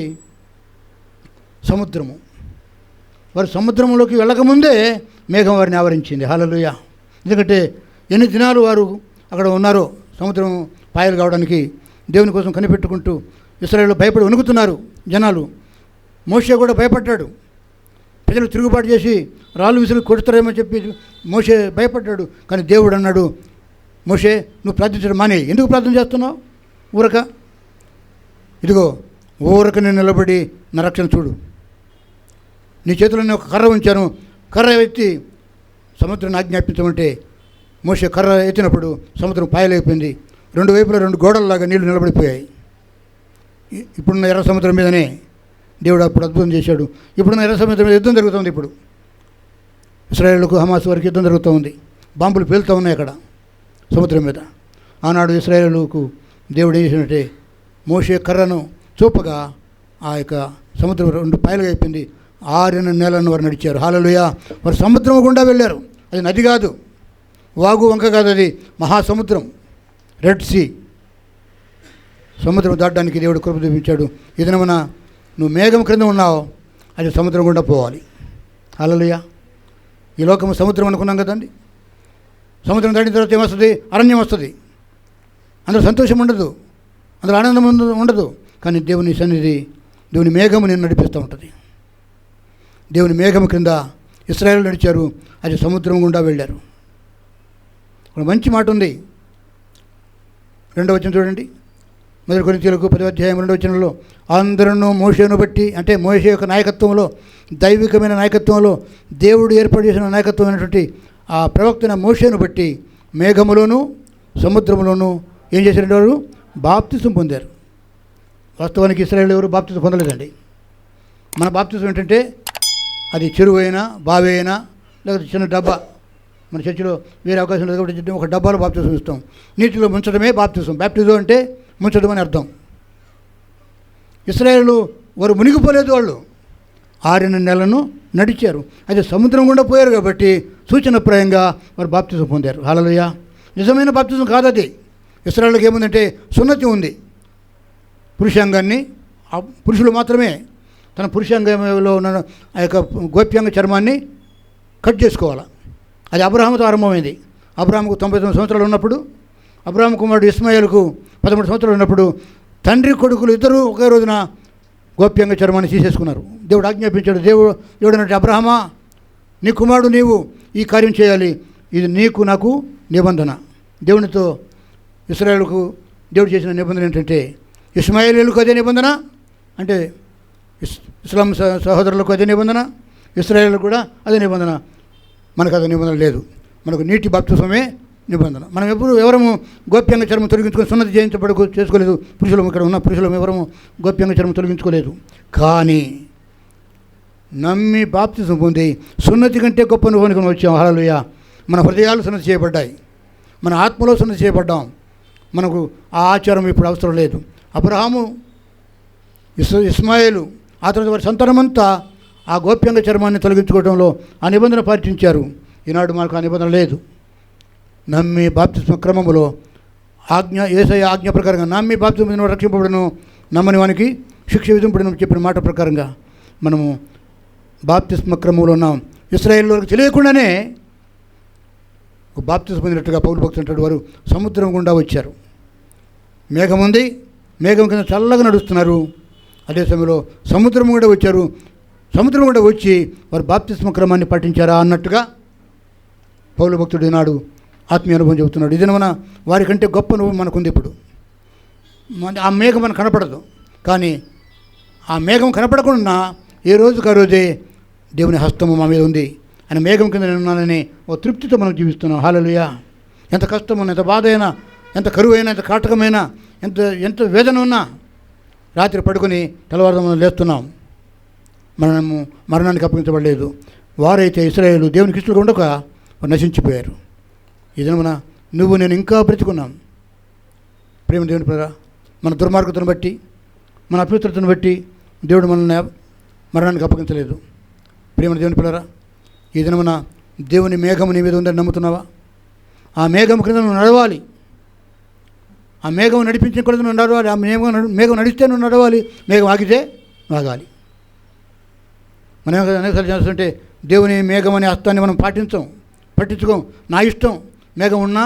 సముద్రము. వారు సముద్రంలోకి వెళ్ళకముందే మేఘం వారిని ఆవరించింది. హల్లెలూయా. ఎందుకంటే ఎన్ని దినాలు వారు అక్కడ ఉన్నారో సముద్రం పాయలు కావడానికి దేవుని కోసం కనిపెట్టుకుంటూ ఇశ్రాయేలు భయపడి వణుకుతున్నారు జనాలు. మోషే కూడా భయపడ్డాడు. ప్రజలు తిరుగుబాటు చేసి రాళ్ళు విసులు కొడతారేమో చెప్పి మోషే భయపడ్డాడు. కానీ దేవుడు అన్నాడు, మోషే నువ్వు ప్రార్థించడం మానే. ఎందుకు ప్రార్థన చేస్తున్నావు? ఊరక ఇదిగో ఊరక నేను నిలబడి నా రక్షణ చూడు. నీ చేతిలో నేను ఒక కర్ర ఉంచాను, కర్ర ఎత్తి సముద్రాన్ని ఆజ్ఞాపించమంటే మోషే కర్ర ఎత్తినప్పుడు సముద్రం పాయలైపోయింది. 2 వైపులా 2 గోడల్లాగా నీళ్లు నిలబడిపోయాయి. ఇప్పుడున్న ఎర్ర సముద్రం మీదనే దేవుడు అప్పుడు అద్భుతం చేశాడు. ఇప్పుడున్న ఎర్ర సముద్రం మీద యుద్ధం జరుగుతుంది. ఇప్పుడు ఇశ్రాయేలుకు హమాస్ వారికి యుద్ధం జరుగుతూ ఉంది. బాంబులు పేలుతూ ఉన్నాయి అక్కడ సముద్రం మీద. ఆనాడు ఇశ్రాయేలుకు దేవుడు ఏం చేసినట్టే మోషే కర్రను చూపగా ఆ యొక్క సముద్రం 2 పాయలుగా అయిపోయింది. 6 నెలలను వారు నడిచారు. హల్లెలూయా. వారు సముద్రం గుండా వెళ్ళారు. అది నది కాదు, వాగు వంక కాదు, అది మహాసముద్రం, రెడ్ సీ. సముద్రం దాటడానికి దేవుడు కృప చూపించాడు. ఈ దినమున నువ్వు మేఘం క్రింద ఉన్నావు, అది సముద్రం గుండా పోవాలి. హల్లెలూయా. ఈ లోకము సముద్రం అనుకున్నాం కదండి. సముద్రం దాటిన తర్వాత ఏమొస్తుంది? అరణ్యం వస్తుంది. అందులో సంతోషం ఉండదు, అందులో ఆనందం ఉండదు. కానీ దేవుని సన్నిధి, దేవుని మేఘము నేను నడిపిస్తూ ఉంటుంది. దేవుని మేఘము క్రింద ఇశ్రాయేలు నడిచారు, అది సముద్రం గుండా వెళ్ళారు. ఒక మంచి మాట ఉంది. 2వ వచనం చూడండి. 1 కొరింథీయులకు 10వ అధ్యాయం 2వ వచనంలో అందరూ మోషేను బట్టి, అంటే మోషే యొక్క నాయకత్వంలో, దైవికమైన నాయకత్వంలో, దేవుడు ఏర్పాటు చేసిన నాయకత్వమైనటువంటి ఆ ప్రవక్తన మోషేను బట్టి మేఘములోను సముద్రంలోనూ ఏం చేశారంటే వారు బాప్తిసం పొందారు. వాస్తవానికి ఇశ్రాయేలు ఎవరు బాప్తిసం పొందలేదండి. మన బాప్తిసం ఏంటంటే అది చెరువు అయినా, బావి అయినా, లేకపోతే చిన్న డబ్బా. మన చర్చిలో వేరే అవకాశం లేదు కాబట్టి ఒక డబ్బాలో బాప్తిసం ఇస్తాం. నీటిలో ముంచడమే బాప్తిసం. బ్యాప్టిజం అంటే ముంచడం అని అర్థం. ఇశ్రాయేలు వారు మునిగిపోలేదు, వాళ్ళు 6 నెలలను నడిచారు. అయితే సముద్రం గుండా పోయారు కాబట్టి సూచనప్రాయంగా వారు బాప్తిజం పొందారు. హల్లెలూయా. నిజమైన బాప్తిజం కాదది. ఇశ్రాయేలుకి ఏముందంటే సున్నతి ఉంది. పురుషాంగాన్ని పురుషులు మాత్రమే తన పురుషాంగంలో ఉన్న ఆ యొక్క గోప్యాంగ చర్మాన్ని కట్ చేసుకోవాలి. అది అబ్రహాముతో ఆరంభమైంది. అబ్రహాముకు 99 సంవత్సరాలు ఉన్నప్పుడు, అబ్రహాము కుమారుడు ఇస్మాయిల్కు 13 సంవత్సరాలు ఉన్నప్పుడు తండ్రి కొడుకులు ఇద్దరు ఒకే రోజున గోప్యాంగ చర్మాన్ని తీసేసుకున్నారు. దేవుడు ఆజ్ఞాపించాడు. దేవుడు అంటే, అబ్రహమా, నీ కుమారుడు నీవు ఈ కార్యం చేయాలి, ఇది నీకు నాకు నిబంధన. దేవునితో ఇశ్రాయేలుకు దేవుడు చేసిన నిబంధన ఏంటంటే, ఇస్మాయిలీలకు అదే నిబంధన, అంటే ఇస్లాం సహోదరులకు అదే నిబంధన, ఇశ్రాయేలుకు కూడా అదే నిబంధన. మనకు అదే నిబంధన లేదు. మనకు నీటి బాప్తిజమే నిబంధన. మనం ఎవరము గోప్యాంగ చర్మం తొలగించుకొని సున్నతి చేసుకోలేదు. పురుషులం, ఇక్కడ ఉన్న పురుషులం ఎవరము గోప్యాంగ చర్మం తొలగించుకోలేదు. కానీ నమ్మి బాప్తిజం పొంది సున్నతి కంటే గొప్ప అనుభవానికి వచ్చాం. హల్లెలూయా. మన హృదయాలు సున్నతి చేయబడ్డాయి, మన ఆత్మలో సున్నతి చేయబడ్డాం. మనకు ఆ ఆచారం ఇప్పుడు అవసరం లేదు. అబ్రహాము, ఇస్మాయిలు, ఆ తర్వాత వారి సంతానమంతా ఆ గోప్యాంగ చర్మాన్ని తొలగించుకోవడంలో ఆ నిబంధన పాటించారు. ఈనాడు మనకు ఆ నిబంధన లేదు. నమ్మి బాప్తిస్మ క్రమములో యేసయ్య ఆజ్ఞ ప్రకారంగా నమ్మి బాప్తిస్మ రక్షింపబడను, నమ్మని వానికి శిక్ష విధింపబడను చెప్పిన మాట ప్రకారంగా మనము బాప్తిస్మ క్రమంలో ఉన్నాం. ఇశ్రాయేలులకు తెలియకుండానే బాప్తిస్మ పొందినట్టుగా పౌలు భక్తులు అంటాడు, వారు సముద్రం గుండా వచ్చారు. మేఘం ఉంది, మేఘం కింద చల్లగా నడుస్తున్నారు. అదే సమయంలో సముద్రం కూడా వచ్చారు. సముద్రం కూడా వచ్చి వారు బాప్తిస్మ క్రమాన్ని పాటించారా అన్నట్టుగా పౌలు భక్తుడు నాడు ఆత్మీయ అనుభవం చెబుతున్నాడు. ఇది మన వారికంటే గొప్ప అనుభవం మనకుంది. ఇప్పుడు ఆ మేఘం మనకు కనపడదు, కానీ ఆ మేఘం కనపడకుండా ఏ రోజుకు ఆ రోజే దేవుని హస్తము మా మీద ఉంది. ఆయన మేఘం కింద నేను ఉన్నానని ఓ తృప్తితో మనం జీవిస్తున్నాం. హల్లెలూయా. ఎంత కష్టమైనా, ఎంత బాధ అయినా, ఎంత కరువు అయినా, ఎంత కాటకమైనా, ఎంత వేదన ఉన్నా రాత్రి పడుకొని తెల్లవారుజామున లేస్తున్నాం. మనము మరణానికి అప్పగించబడలేదు. వారైతే ఇశ్రాయేలు దేవునికి ఇష్టలుగా ఉండక నశించిపోయారు. ఇదనమున నువ్వు నేను ఇంకా బ్రతికున్నాం. ప్రేమ దేవుని ప్రజా, మన దుర్మార్గతను బట్టి, మన అపవిత్రతను బట్టి దేవుడు మనల్ని మరణానికి అప్పగించలేదు. ప్రేమ దేవుని పిల్లరా, ఈ దినమున దేవుని మేఘము నీ మీద ఉందని నమ్ముతున్నావా? ఆ మేఘం క్రింద నువ్వు నడవాలి. ఆ మేఘం నడిపించిన కూడా నువ్వు నడవాలి. ఆ మేఘం నడిస్తే నువ్వు నడవాలి. మేఘం ఆగితే ఆగాలి. మనం అనేకసార్లు చేస్తుంటే దేవుని మేఘం అనే హస్తాన్ని మనం పట్టించుకోం. నా ఇష్టం, మేఘం ఉన్నా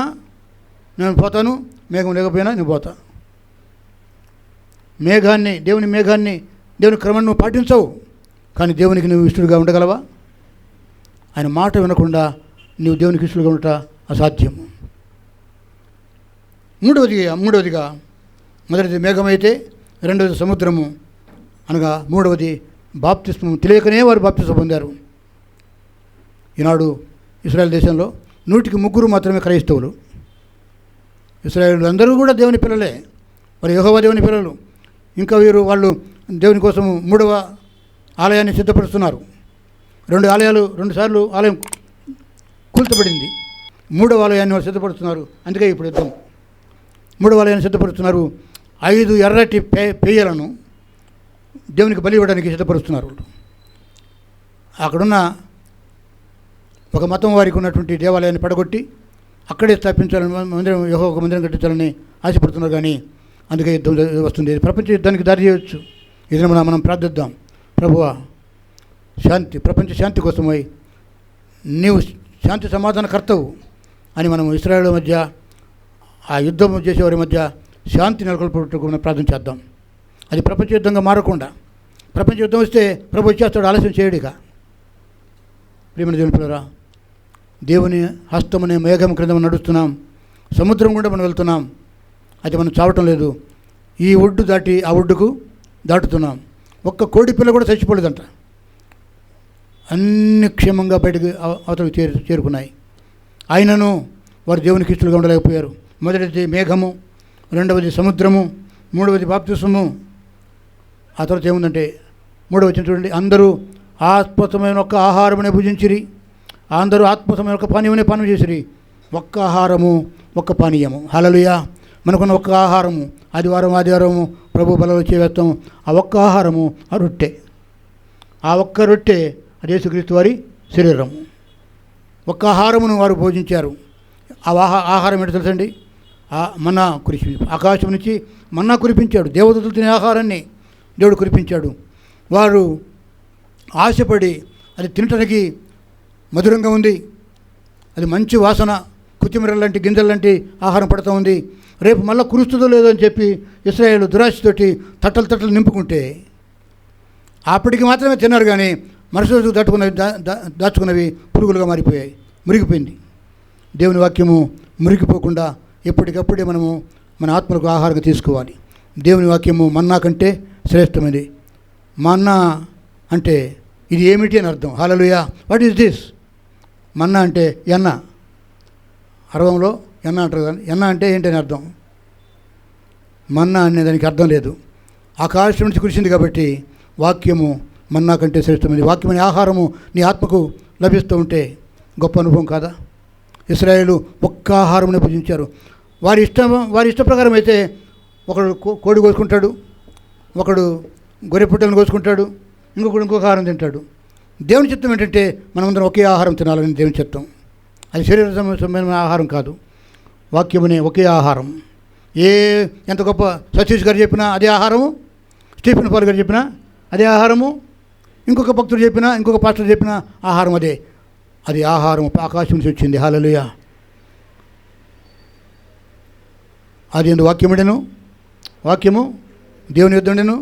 నేను పోతాను, మేఘం లేకపోయినా నేను పోతా. దేవుని మేఘాన్ని, దేవుని క్రమాన్ని నువ్వు పాటించవు. కానీ దేవునికి నువ్వు ఇష్టడుగా ఉండగలవా? ఆయన మాట వినకుండా నువ్వు దేవునికి ఇష్టడుగా ఉండట అసాధ్యము. మూడవదిగా మొదటిది మేఘమైతే, రెండవది సముద్రము, అనగా మూడవది బాప్తిస్మం. తెలియకనే వారు బాప్తిస్మం పొందారు. ఈనాడు ఇశ్రాయేల్ దేశంలో 100కి 3 మాత్రమే క్రైస్తవులు. ఇశ్రాయేలు అందరూ కూడా దేవుని పిల్లలే, వారు యెహోవా దేవుని పిల్లలు. ఇంకా వాళ్ళు దేవుని కోసం 3వ ఆలయాన్ని సిద్ధపరుస్తున్నారు. 2 సార్లు ఆలయం కూల్చబడింది. 3వ ఆలయాన్ని వారు సిద్ధపరుస్తున్నారు. అందుకే ఇప్పుడు యుద్ధం. 3వ ఆలయాన్ని సిద్ధపరుస్తున్నారు. 5 ఎర్రటి పేయలను దేవునికి బలి ఇవ్వడానికి సిద్ధపరుస్తున్నారు. అక్కడున్న ఒక మతం వారికి ఉన్నటువంటి దేవాలయాన్ని పడగొట్టి అక్కడే స్థాపించాలని మందిరం, యెహోవాకు మందిరం కట్టించాలని ఆశపడుతున్నారు. కానీ అందుకే యుద్ధం వస్తుంది. ప్రపంచ యుద్ధానికి దారి చేయవచ్చు. ఇది మనం ప్రార్థిద్దాం. ప్రభువా, శాంతి, ప్రపంచ శాంతి కోసమై నీవు శాంతి సమాధానకర్తవు అని మనం ఇశ్రాయేలు మధ్య, ఆ యుద్ధం చేసేవారి మధ్య శాంతి నెలకొల్పటకు మనం ప్రార్థన చేద్దాం. అది ప్రపంచ యుద్ధంగా మారకుండా, ప్రపంచ యుద్ధం వస్తే ప్రభు వచ్చేస్తాడు, ఆలస్యం చేయడిగా. ప్రియమైన దేవుని పిల్లరా, దేవుని హస్తమనే మేఘం క్రింద మనం నడుస్తున్నాం. సముద్రం గుండా మనం వెళ్తున్నాం. అయితే మనం చావటం లేదు. ఈ ఒడ్డు దాటి ఆ ఒడ్డుకు దాటుతున్నాం. ఒక్క కోడి పిల్ల కూడా చచ్చిపోలేదంట. అన్ని క్షేమంగా బయటకు అవతలకు చేరుకున్నాయి. ఆయనను వారు దేవునికి ఇష్టలుగా ఉండలేకపోయారు. మొదటిది మేఘము, రెండవది సముద్రము, మూడవది బాప్తిస్మము. ఆ తర్వాత ఏముందంటే 3వ వచనం చూడండి. అందరూ ఆత్మతమైన ఒక్క ఆహారమునే భుజించిరి, అందరూ ఆత్మతమైన ఒక పానీయమునే పానం చేసిరి. ఒక్క ఆహారము, ఒక్క పానీయము. హల్లెలూయా. మనకున్న ఒక్క ఆహారము ఆదివారము ప్రభు బలలో చేస్తాము. ఆ ఒక్క ఆహారము ఆ రొట్టె. ఆ ఒక్క రొట్టె అది యేసుక్రీస్తు వారి శరీరము. ఒక్క ఆహారమును వారు భోజించారు. ఆ ఆహారం ఏంటో తెలుసండి? మన్నా కురిపించి ఆకాశం నుంచి మన్నా కురిపించాడు. దేవదూతలు తినే ఆహారాన్ని దేవుడు కురిపించాడు. వారు ఆశపడి అది తినటానికి మధురంగా ఉంది, అది మంచి వాసన, కొత్తిమీర లాంటి గింజల లాంటి ఆహారం పడుతూ ఉంది, రేపు మళ్ళీ కురుస్తుందో లేదో అని చెప్పి ఇశ్రాయేలు దురాశతోటి తట్టలు నింపుకుంటే అప్పటికి మాత్రమే తిన్నారు. కానీ మరుసటి రోజు దాచుకున్నవి పురుగులుగా మారిపోయాయి, మురిగిపోయింది. దేవుని వాక్యము మురిగిపోకుండా ఎప్పటికప్పుడే మనము మన ఆత్మలకు ఆహారంగా తీసుకోవాలి. దేవుని వాక్యము మన్నా కంటే శ్రేష్టమైనది. మన్నా అంటే ఇది ఏమిటి అని అర్థం. Hallelujah. What is this? Manna అంటే ఎన్న. అరవంలో ఎన్న అంటారు కానీ ఎన్న అంటే ఏంటని అర్థం. మన్నా అనే దానికి అర్థం లేదు. ఆకాశం నుంచి కురిసింది కాబట్టి వాక్యము మన్నా కంటే శ్రేష్టమైనది. వాక్యం అనే ఆహారము నీ ఆత్మకు లభిస్తూ ఉంటే గొప్ప అనుభవం కాదా? ఇశ్రాయేలు ఒక్క ఆహారమునే భుజించారు. వారి ఇష్ట ప్రకారం అయితే ఒకడు కోడి కోసుకుంటాడు, ఒకడు గొర్రె పుట్టలను కోసుకుంటాడు, ఇంకొక ఆహారం తింటాడు. దేవుని చిత్తం ఏంటంటే మనమందరం ఒకే ఆహారం తినాలని దేవుని చిత్తం. అది శరీర సంబంధమైన ఆహారం కాదు. వాక్యమునే ఒకే ఆహారం. ఎంత గొప్ప సతీష్ గారు చెప్పినా అదే ఆహారము, స్టీఫెన్ పాల్ గారు చెప్పినా అదే ఆహారము, ఇంకొక భక్తుడు చెప్పినా, ఇంకొక పాస్టర్ చెప్పినా ఆహారం అదే. అది ఆహారం ఆకాశం నుంచి వచ్చింది. హల్లెలూయా. అది ఎందు వాక్యముండెను, వాక్యము దేవుని యొద్ద ఉండెను,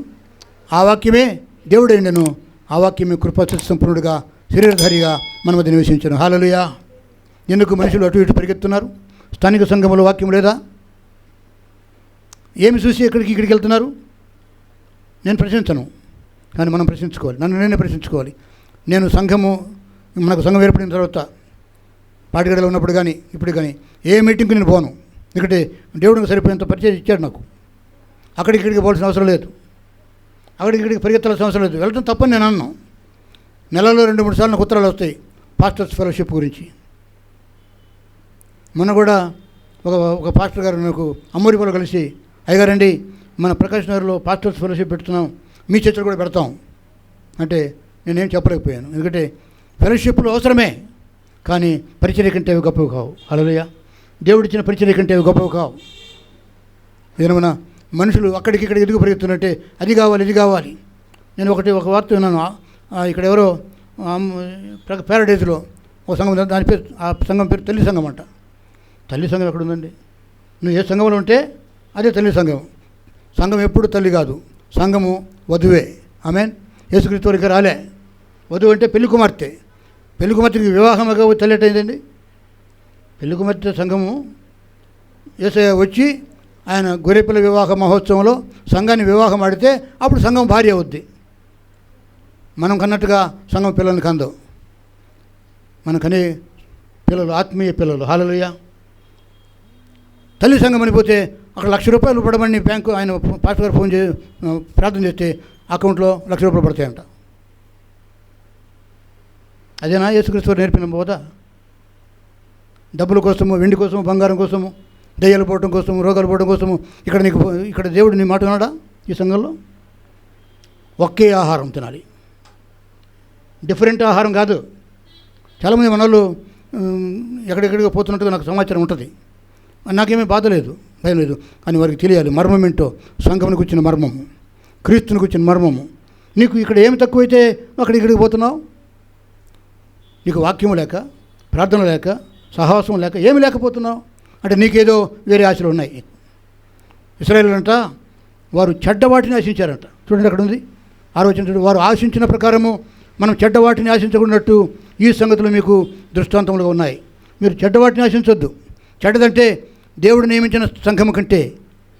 ఆ వాక్యమే దేవుడైండెను, ఆ వాక్యమే కృపాసత్య సంపన్నుడుగా శరీరధారిగా మన మధ్య నివసించను. హల్లెలూయా. ఎందుకు మనుషులు అటు ఇటు పరిగెత్తున్నారు? స్థానిక సంఘంలో వాక్యం లేదా? ఏమి చూసి ఇక్కడికి వెళ్తున్నారు? నేను ప్రశ్నించను, కానీ మనం ప్రశ్నించుకోవాలి. నన్ను నేనే ప్రశ్నించుకోవాలి. నేను మనకు సంఘం ఏర్పడిన తర్వాత పాటిగడలో ఉన్నప్పుడు కానీ ఇప్పుడు కానీ ఏ మీటింగ్కి నేను పోను. ఎందుకంటే దేవుడికి సరిపోయేంత పరిచయం ఇచ్చాడు నాకు. అక్కడికి పోవాల్సిన అవసరం లేదు, అక్కడికి పరిగెత్తాల్సిన అవసరం లేదు. వెళ్ళటం తప్పని నేను అన్నాను. నెలలో 2-3 సార్లు నాకు ఉత్తరాలు వస్తాయి పాస్టర్స్ ఫెలోషిప్ గురించి. మొన్న కూడా ఒక పాస్టర్ గారు నాకు అమ్మూరిపల్లిలో కలిసి, అయ్యగారండి మన ప్రకాష్ నగర్లో పాస్టర్స్ ఫెలోషిప్ పెడుతున్నాం, మీ చర్చలు కూడా పెడతాం అంటే నేనేం చెప్పలేకపోయాను. ఎందుకంటే ఫెలోషిప్లు అవసరమే, కానీ పరిచర్య కంటే అవి గొప్పవి కావు. హల్లెలూయా. దేవుడిచ్చిన పరిచర్య కంటే అవి గొప్పవి కావు. ఏమన్నా మనుషులు అక్కడికి ఎదుగు పరిగెత్తున్నట్టే అది కావాలి ఇది కావాలి. నేను ఒక వార్త విన్నాను. ఇక్కడ ఎవరో ప్యారడైజ్లో ఒక సంఘం, దాని పేరు ఆ సంఘం పేరు తల్లి సంఘం అంట. తల్లి సంఘం ఎక్కడుందండి? నువ్వు ఏ సంఘంలో ఉంటే అదే తల్లి సంఘం. సంఘం ఎప్పుడు తల్లి కాదు, సంఘము వధువే. ఆమేన్. యేసుక్రీస్తు వారికి రాలే. వధువు అంటే పెళ్లి కుమార్తె. పెళ్లి కుమార్తెకి వివాహంగా తల్లి ఎట్టయిందండి? పెళ్లి కుమార్తె సంఘము యేసయ్య వచ్చి ఆయన గొర్రెపిల్ల వివాహ మహోత్సవంలో సంఘాన్ని వివాహం ఆడితే అప్పుడు సంఘం భార్య అవుద్ది. మనం కన్నట్టుగా సంఘం పిల్లల్ని కందవు. మనకనే పిల్లలు ఆత్మీయ పిల్లలు. హల్లెలూయా. తల్లి సంఘం అనిపోతే అక్కడ ₹1,00,000 పడమని బ్యాంకు ఆయన పాస్టర్ గారు ఫోన్ చేసి ప్రార్థన చేస్తే అకౌంట్లో ₹1,00,000 పడతాయంట. అదేనా యేసుక్రీస్తు వారు నేర్పిన బోధ? డబ్బుల కోసము, వెండి కోసము, బంగారం కోసము, దయ్యాలు పోవటం కోసము, రోగాలు పోవడం కోసము ఇక్కడ దేవుడు నీ మాట విన్నాడా? ఈ సంఘంలో ఒకే ఆహారం తినాలి, డిఫరెంట్ ఆహారం కాదు. చాలామంది మన వాళ్ళు ఎక్కడెక్కడికి పోతున్నట్టుగా నాకు సమాచారం ఉంటుంది. నాకేమీ బాధ లేదు, భయం లేదు. కానీ వారికి తెలియాలి మర్మం ఏంటో. సంఘమునికి వచ్చిన మర్మము, క్రీస్తునికి వచ్చిన మర్మము. నీకు ఇక్కడ ఏమి తక్కువైతే ఇక్కడికి పోతున్నావు? నీకు వాక్యము లేక, ప్రార్థన లేక, సహవాసం లేక, ఏమి లేకపోతున్నావు అంటే నీకేదో వేరే ఆశలు ఉన్నాయి. ఇశ్రాయేలు అంట వారు చెడ్డవాటిని ఆశించారంట. చూడండి అక్కడ ఉంది ఆలోచించండి. వారు ఆశించిన ప్రకారము మనం చెడ్డవాటిని ఆశించకున్నట్టు ఈ సంగతులు మీకు దృష్టాంతములుగా ఉన్నాయి. మీరు చెడ్డవాటిని ఆశించొద్దు. చెడ్డదంటే దేవుడు నియమించిన సంఘం కంటే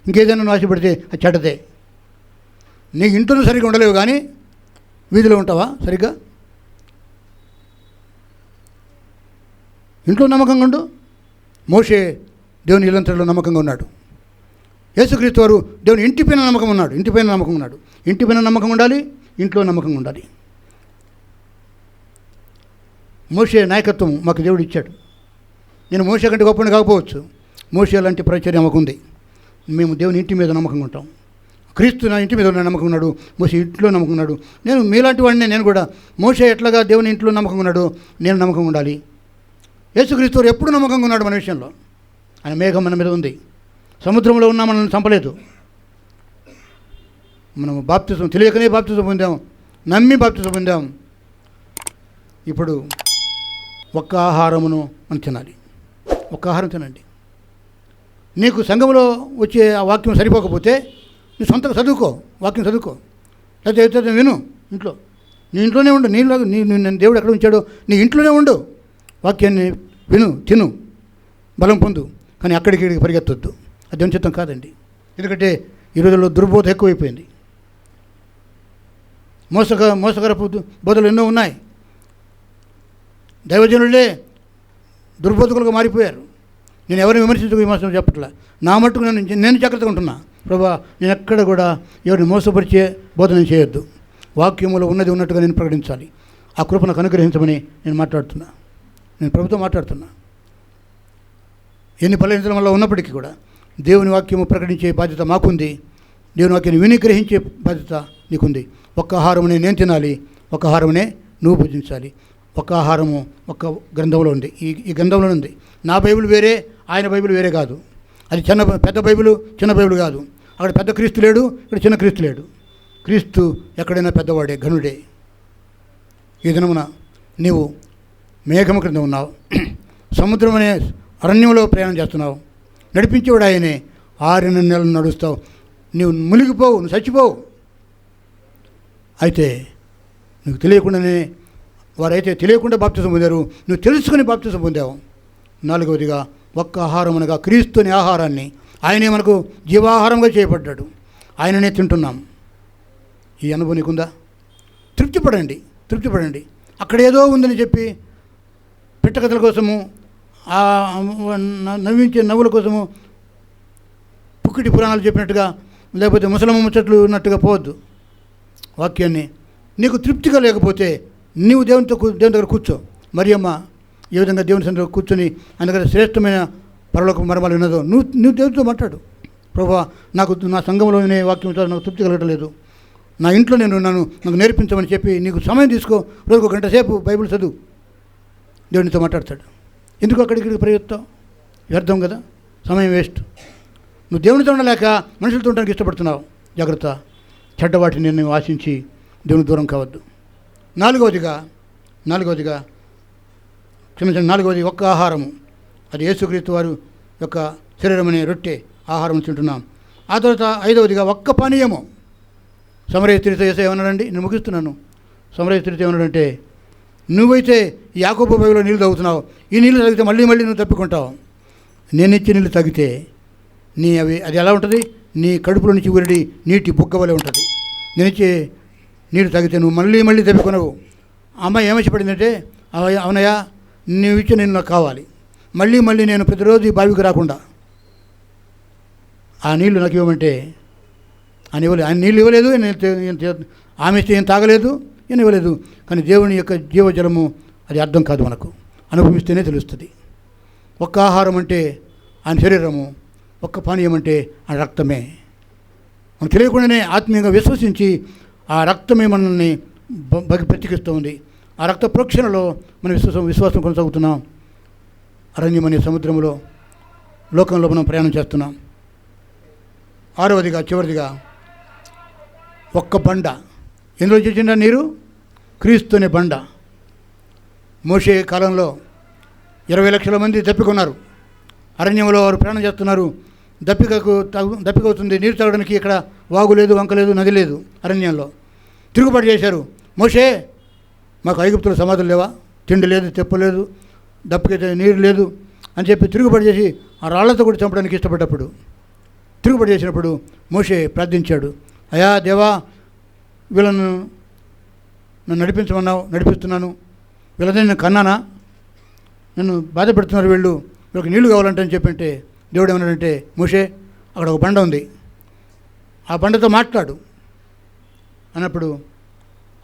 ఇంకేదైనా నువ్వు ఆశపడితే అది చెడ్డదే. నీ ఇంట్లో సరిగ్గా ఉండలేవు కానీ వీధిలో ఉంటావా సరిగ్గా? ఇంట్లో నమ్మకంగా ఉండు. మోషే దేవుని ఇల్లంతలో నమ్మకంగా ఉన్నాడు. యేసుక్రీస్తు వారు దేవుని ఇంటిపైన నమ్మకం ఉన్నాడు. ఇంటిపైన నమ్మకం ఉండాలి, ఇంట్లో నమ్మకంగా ఉండాలి. మోషే నాయకత్వం మాకు దేవుడు ఇచ్చాడు. నేను మోషే కంటే గొప్పని కాకపోవచ్చు, మోషే లాంటి పరిచర్య మాకుంది. మేము దేవుని ఇంటి మీద నమ్మకంగా ఉంటాం. క్రీస్తు నా ఇంటి మీద నమ్మకం ఉన్నాడు, మోషే ఇంట్లో నమ్మకం ఉన్నాడు. నేను మీలాంటి వాడిని, నేను కూడా మోషే ఎట్లాగా దేవుని ఇంట్లో నమ్మకంగా ఉన్నాడు, నేను నమ్మకంగా ఉండాలి. యేసుక్రీస్తు ఎప్పుడు నమ్మకంగా ఉన్నాడు మన విషయంలో. ఆయన మేఘం మన మీద ఉంది. సముద్రంలో ఉన్నా మనల్ని చంపలేదు. మనం బాప్తిజం తెలియకనే బాప్తిజం పొందాం, నమ్మి బాప్తిజం పొందాం. ఇప్పుడు ఒక్క ఆహారమును మనం తినాలి. ఒక్క ఆహారం తినండి. నీకు సంఘంలో వచ్చే ఆ వాక్యం సరిపోకపోతే నీ సొంతంగా చదువుకో, వాక్యం చదువుకో, లేకపోతే విను ఇంట్లో. నీ ఇంట్లోనే ఉండు. నేను దేవుడు ఎక్కడ ఉంచాడో నీ ఇంట్లోనే ఉండు. వాక్యాన్ని విను, తిను, బలం పొందు. కానీ అక్కడికి పరిగెత్తొద్దు. అది దేవుని చిత్తం కాదండి. ఎందుకంటే ఈ రోజుల్లో దుర్బోధ ఎక్కువైపోయింది. మోసకరపు బోధలు ఎన్నో ఉన్నాయి. దైవజనులే దుర్బోధకులుగా మారిపోయారు. నేను ఎవరిని విమర్శించుకు విమర్శనం చెప్పట్లా. నా మట్టుకు నేను జాగ్రత్తగా ఉంటున్నా. ప్రభా, నేను ఎక్కడ కూడా ఎవరిని మోసపరిచే బోధన చేయొద్దు. వాక్యములో ఉన్నది ఉన్నట్టుగా నేను ప్రకటించాలి. ఆ కృప నాకు అనుగ్రహించమని నేను మాట్లాడుతున్నా. నేను ప్రభుత్వం మాట్లాడుతున్నా. ఎన్ని బలహీనతల వల్ల ఉన్నప్పటికీ కూడా దేవుని వాక్యము ప్రకటించే బాధ్యత మాకుంది. దేవుని వాక్యాన్ని వినిగ్రహించే బాధ్యత నీకుంది. ఒక్క ఆహారమునే నేను తినాలి, ఒక్క ఆహారమునే నువ్వు భుజించాలి. ఒక్క ఆహారము ఒక్క గ్రంథంలో ఉంది. ఈ గ్రంథంలో ఉంది. నా బైబిల్ వేరే, ఆయన బైబిల్ వేరే కాదు. అది పెద్ద బైబిల్, చిన్న బైబిల్ కాదు. అక్కడ పెద్ద క్రీస్తు లేడు, ఇక్కడ చిన్న క్రీస్తు లేడు. క్రీస్తు ఎక్కడైనా పెద్దవాడే, ఘనుడే. ఈ దినమున నీవు మేఘము క్రింద ఉన్నావు, సముద్రం అనే అరణ్యంలో ప్రయాణం చేస్తున్నావు. నడిపించేవాడు ఆయనే. 6 నెలలు నడుస్తావు. నువ్వు మునిగిపోవు, నువ్వు చచ్చిపోవు. అయితే నువ్వు తెలియకుండానే, వారైతే తెలియకుండా బాప్తిజం పొందారు, నువ్వు తెలుసుకుని బాప్తిజం పొందావు. 4వదిగా ఒక్క ఆహారం అనగా క్రీస్తుని ఆహారాన్ని, ఆయనే మనకు జీవాహారంగా చేయబడ్డాడు. ఆయననే తింటున్నాం. ఈ అనుభవం నీకుందా? తృప్తిపడండి. అక్కడేదో ఉందని చెప్పి పిట్టకథల కోసము, నవ్వించే నవ్వుల కోసము పుక్కిటి పురాణాలు చెప్పినట్టుగా, లేకపోతే ముసలమ్మ ముచ్చట్లు ఉన్నట్టుగా పోవద్దు. వాక్యాన్ని నీకు తృప్తిగా లేకపోతే నీవు దేవుని దగ్గర కూర్చో. మరియమ్మ ఏ విధంగా దేవుని సన్నిధిలో కూర్చొని ఆయన దగ్గర శ్రేష్టమైన పరలోక మర్మాలు ఉన్నదో నువ్వు దేవునితో మాట్లాడు. ప్రభువా, నా సంఘంలో వినే వాక్యం నాకు తృప్తి కలగట్లేదు, నా ఇంట్లో నేను ఉన్నాను, నాకు నేర్పించమని చెప్పి నీకు సమయం తీసుకో. రోజుకు 1 గంట సేపు బైబిల్ చదువు. దేవునితో మాట్లాడతాడు. ఎందుకు అక్కడికి ప్రయత్నం? వ్యర్థం కదా, సమయం వేస్ట్. నువ్వు దేవునితో ఉండలేక మనుషులతో ఉండడానికి ఇష్టపడుతున్నావు. జాగ్రత్త. చెడ్డవాటిని నేను ఆశించి దేవుని దూరం కావద్దు. 4వదిగా క్షమించండి, 4వది ఒక్క ఆహారము. అది యేసుక్రీస్తు వారు యొక్క శరీరం అనే రొట్టె ఆహారం తింటున్నాం. ఆ తర్వాత 5వదిగా ఒక్క పానీయము. సమరయ స్త్రీతో ఏమన్నాడండి? నేను ముగిస్తున్నాను. సమరయ స్త్రీతో ఏమన్నాడంటే, నువ్వైతే యాకోబు బావిలో నీళ్ళు తాగుతున్నావు, ఈ నీళ్ళు తాగితే మళ్ళీ నువ్వు తప్పుకుంటావు. నేను ఇచ్చే నీళ్ళు తాగితే అది ఎలా ఉంటుంది? నీ కడుపులో నుంచి ఊరిడి నీటి బుగ్గ వలె ఉంటుంది. నేను ఇచ్చే నీళ్ళు తాగితే నువ్వు మళ్ళీ తప్పుకున్నావు. అమ్మాయి ఏమర్చిపడిందంటే, అవునయ్యా, నువ్వు ఇచ్చే నేను నాకు కావాలి, మళ్ళీ నేను ప్రతిరోజు ఈ బావికి రాకుండా ఆ నీళ్లు నాకు ఇవ్వమంటే ఆయన నీళ్ళు ఇవ్వలేదు, ఆమె ఇస్తే ఏం తాగలేదు, ఏం ఇవ్వలేదు. కానీ దేవుని యొక్క జీవజలము అది అర్థం కాదు, మనకు అనుభవిస్తేనే తెలుస్తుంది. ఒక్క ఆహారం అంటే ఆయన శరీరము, ఒక్క పానీయం అంటే ఆయన రక్తమే. మనం తెలియకుండానే ఆత్మీయంగా విశ్వసించి ఆ రక్తమే మనల్ని బ్రతికిస్తూ ఉంది. ఆ రక్త ప్రోక్షణలో మనం విశ్వాసం కొనసాగుతున్నాం. అరణ్యం అనే సముద్రంలో, లోకంలో మనం ప్రయాణం చేస్తున్నాం. 6వదిగా చివరిదిగా ఒక్క బండ. ఎందులో చేసిన నీరు? క్రీస్తు అనే బండ. మోషే కాలంలో 20 లక్షల మంది దప్పికొన్నారు. అరణ్యంలో వారు ప్రయాణం చేస్తున్నారు. దప్పిక అవుతుంది. నీరు తాగడానికి ఇక్కడ వాగు లేదు, వంక లేదు, నది లేదు. అరణ్యంలో తిరుగుబాటు చేశారు. మోషే, మాకు ఐగుప్తుల సమాధులు లేవా? తిండి లేదు, తెప్పలేదు, దప్పికైతే నీరు లేదు అని చెప్పి తిరుగుబాటు చేసి ఆ రాళ్లతో కూడా చంపడానికి ఇష్టపడ్డప్పుడు, తిరుగుబాటు చేసినప్పుడు మోషే ప్రార్థించాడు, అయా దేవా, వీళ్ళను నన్ను నడిపించమన్నావు, నడిపిస్తున్నాను. వీళ్ళని నేను కన్నానా? నన్ను బాధ పెడుతున్నారు వీళ్ళకి నీళ్లు కావాలంటే అని చెప్పంటే దేవుడు ఏమన్నాడంటే, మోషే, అక్కడ ఒక బండ ఉంది, ఆ బండతో మాట్లాడు అన్నప్పుడు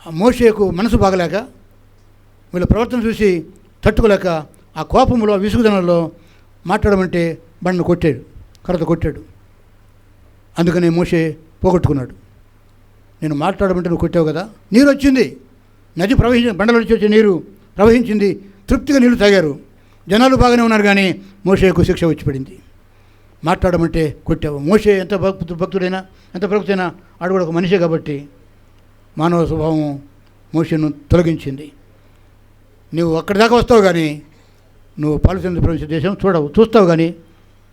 ఆ మోషేకు మనసు బాగలేక, వీళ్ళ ప్రవర్తన చూసి తట్టుకోలేక ఆ కోపంలో, విసుగుదనంలో మాట్లాడమంటే బండను కొట్టాడు, కర్రతో కొట్టాడు. అందుకని మోషే పోగొట్టుకున్నాడు. నేను మాట్లాడమంటే నువ్వు కొట్టావు కదా, నీరు వచ్చింది, నది ప్రవహించి బండల నుంచి వచ్చే నీరు ప్రవహించింది, తృప్తిగా నీళ్లు తాగారు, జనాలు బాగానే ఉన్నారు, కానీ మోషేకు శిక్ష వచ్చి పడింది. మాట్లాడమంటే కొట్టావు. మోషే ఎంత భక్తుడైనా ఎంత ప్రవక్తైనా ఆడు కూడా ఒక మనిషే కాబట్టి మానవ స్వభావం మోషేను తొలగించింది. నువ్వు అక్కడి దాకా వస్తావు కానీ నువ్వు పాలసీని ప్రవేశించే దేశం చూస్తావు కానీ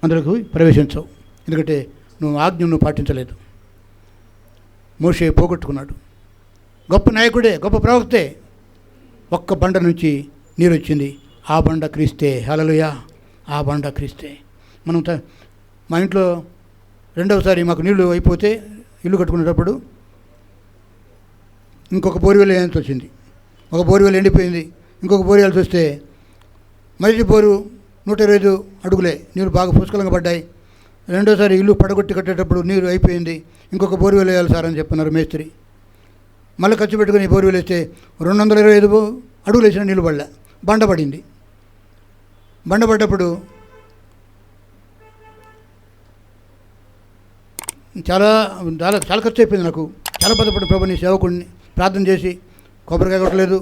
అందులోకి ప్రవేశించవు, ఎందుకంటే నువ్వు ఆజ్ఞను పాటించలేదు. మోషే పోగొట్టుకున్నాడు. గొప్ప నాయకుడే, గొప్ప ప్రవక్తే. ఒక్క బండ నుంచి నీరు వచ్చింది, ఆ బండ క్రీస్తే. హల్లెలూయా, ఆ బండ క్రీస్తే. మనం మా ఇంట్లో రెండవసారి మాకు నీళ్లు అయిపోతే ఇల్లు కట్టుకునేటప్పుడు ఇంకొక బోర్వెల్ వేయాల్సి వచ్చింది. ఒక బోర్వెల్ ఎండిపోయింది, ఇంకొక బోర్వెల్ చూస్తే మొదటి బోరు 125 అడుగులే, నీరు బాగా పుష్కలంగా పడ్డాయి. రెండోసారి ఇల్లు పడగొట్టి కట్టేటప్పుడు నీరు అయిపోయింది, ఇంకొక బోర్వెల్ వేయాలి సార్ అని చెప్పన్నారు మేస్త్రి. మళ్ళీ ఖర్చు పెట్టుకుని బోర్వెల్ వేస్తే 225 అడుగులు వేసిన నీళ్ళు పడలే, బండ పడింది. బండ పడ్డప్పుడు చాలా చాలా చాలా ఖర్చు అయిపోయింది నాకు. చాలా బాధపడ్డ ప్రభు, నీ సేవకుడిని ప్రార్థన చేసి కొబ్బరికాయ కొట్టలేదు,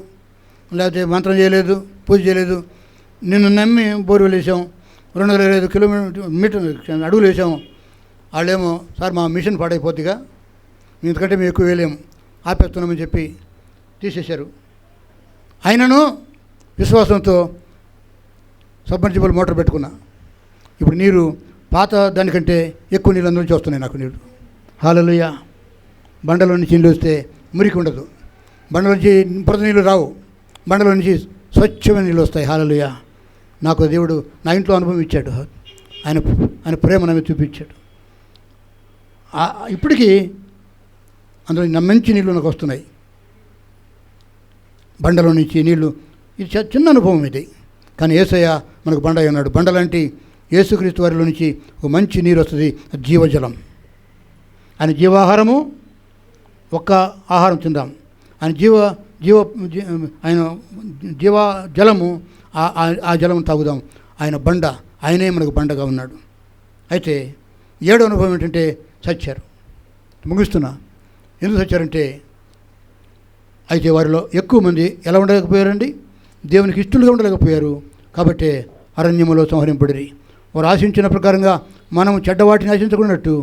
లేకపోతే మంత్రం చేయలేదు, పూజ చేయలేదు, నిన్ను నమ్మి బోర్వెల్ వేసాం, 225 అడుగులు వేసాము. వాళ్ళేమో సార్ మా మిషన్ పాడైపోతుందిగా, ఎందుకంటే మేము ఎక్కువ వేయలేము, ఆపేస్తున్నామని చెప్పి తీసేశారు. అయినను విశ్వాసంతో సబ్మర్జిబుల్ మోటార్ పెట్టుకున్నా. ఇప్పుడు నీరు పాత దానికంటే ఎక్కువ నీళ్ళు అందులోంచి వస్తున్నాయి నాకు నీళ్ళు. హల్లెలూయా. బండలో నుంచి నీళ్ళు వస్తే మురికి ఉండదు, బండలో నుంచి బురద నీళ్ళు రావు, బండలో నుంచి స్వచ్ఛమైన నీళ్ళు వస్తాయి. హల్లెలూయా. నాకు దేవుడు నా ఇంట్లో అనుభవం ఇచ్చాడు, ఆయన ప్రేమ నన్ను చూపించాడు. ఇప్పటికీ అందులో మంచి నీళ్ళు నాకు వస్తున్నాయి, బండలో నుంచి నీళ్ళు. ఇది చిన్న అనుభవం ఇది, కానీ యేసయ్య మనకు బండ అయి ఉన్నాడు. బండలాంటి యేసుక్రీస్తు వారిలో నుంచి ఒక మంచి నీరు వస్తుంది, జీవజలం. ఆయన జీవాహారము, ఒక్క ఆహారం తిందాం. ఆయన ఆయన జీవ జలము, ఆ జలం తాగుదాం. ఆయన బండ, ఆయనే మనకు బండగా ఉన్నాడు. అయితే 7వ అనుభవం ఏంటంటే చచ్చారు. ముగిస్తున్నా. ఎందుకు చచ్చారంటే, అయితే వారిలో ఎక్కువ మంది ఎలా ఉండలేకపోయారండి, దేవునికి ఇష్టలుగా ఉండలేకపోయారు. కాబట్టి అరణ్యములో సంహరింపడిరి. వారు ఆశించిన ప్రకారంగా మనం చెడ్డవాటిని ఆశించకున్నట్టు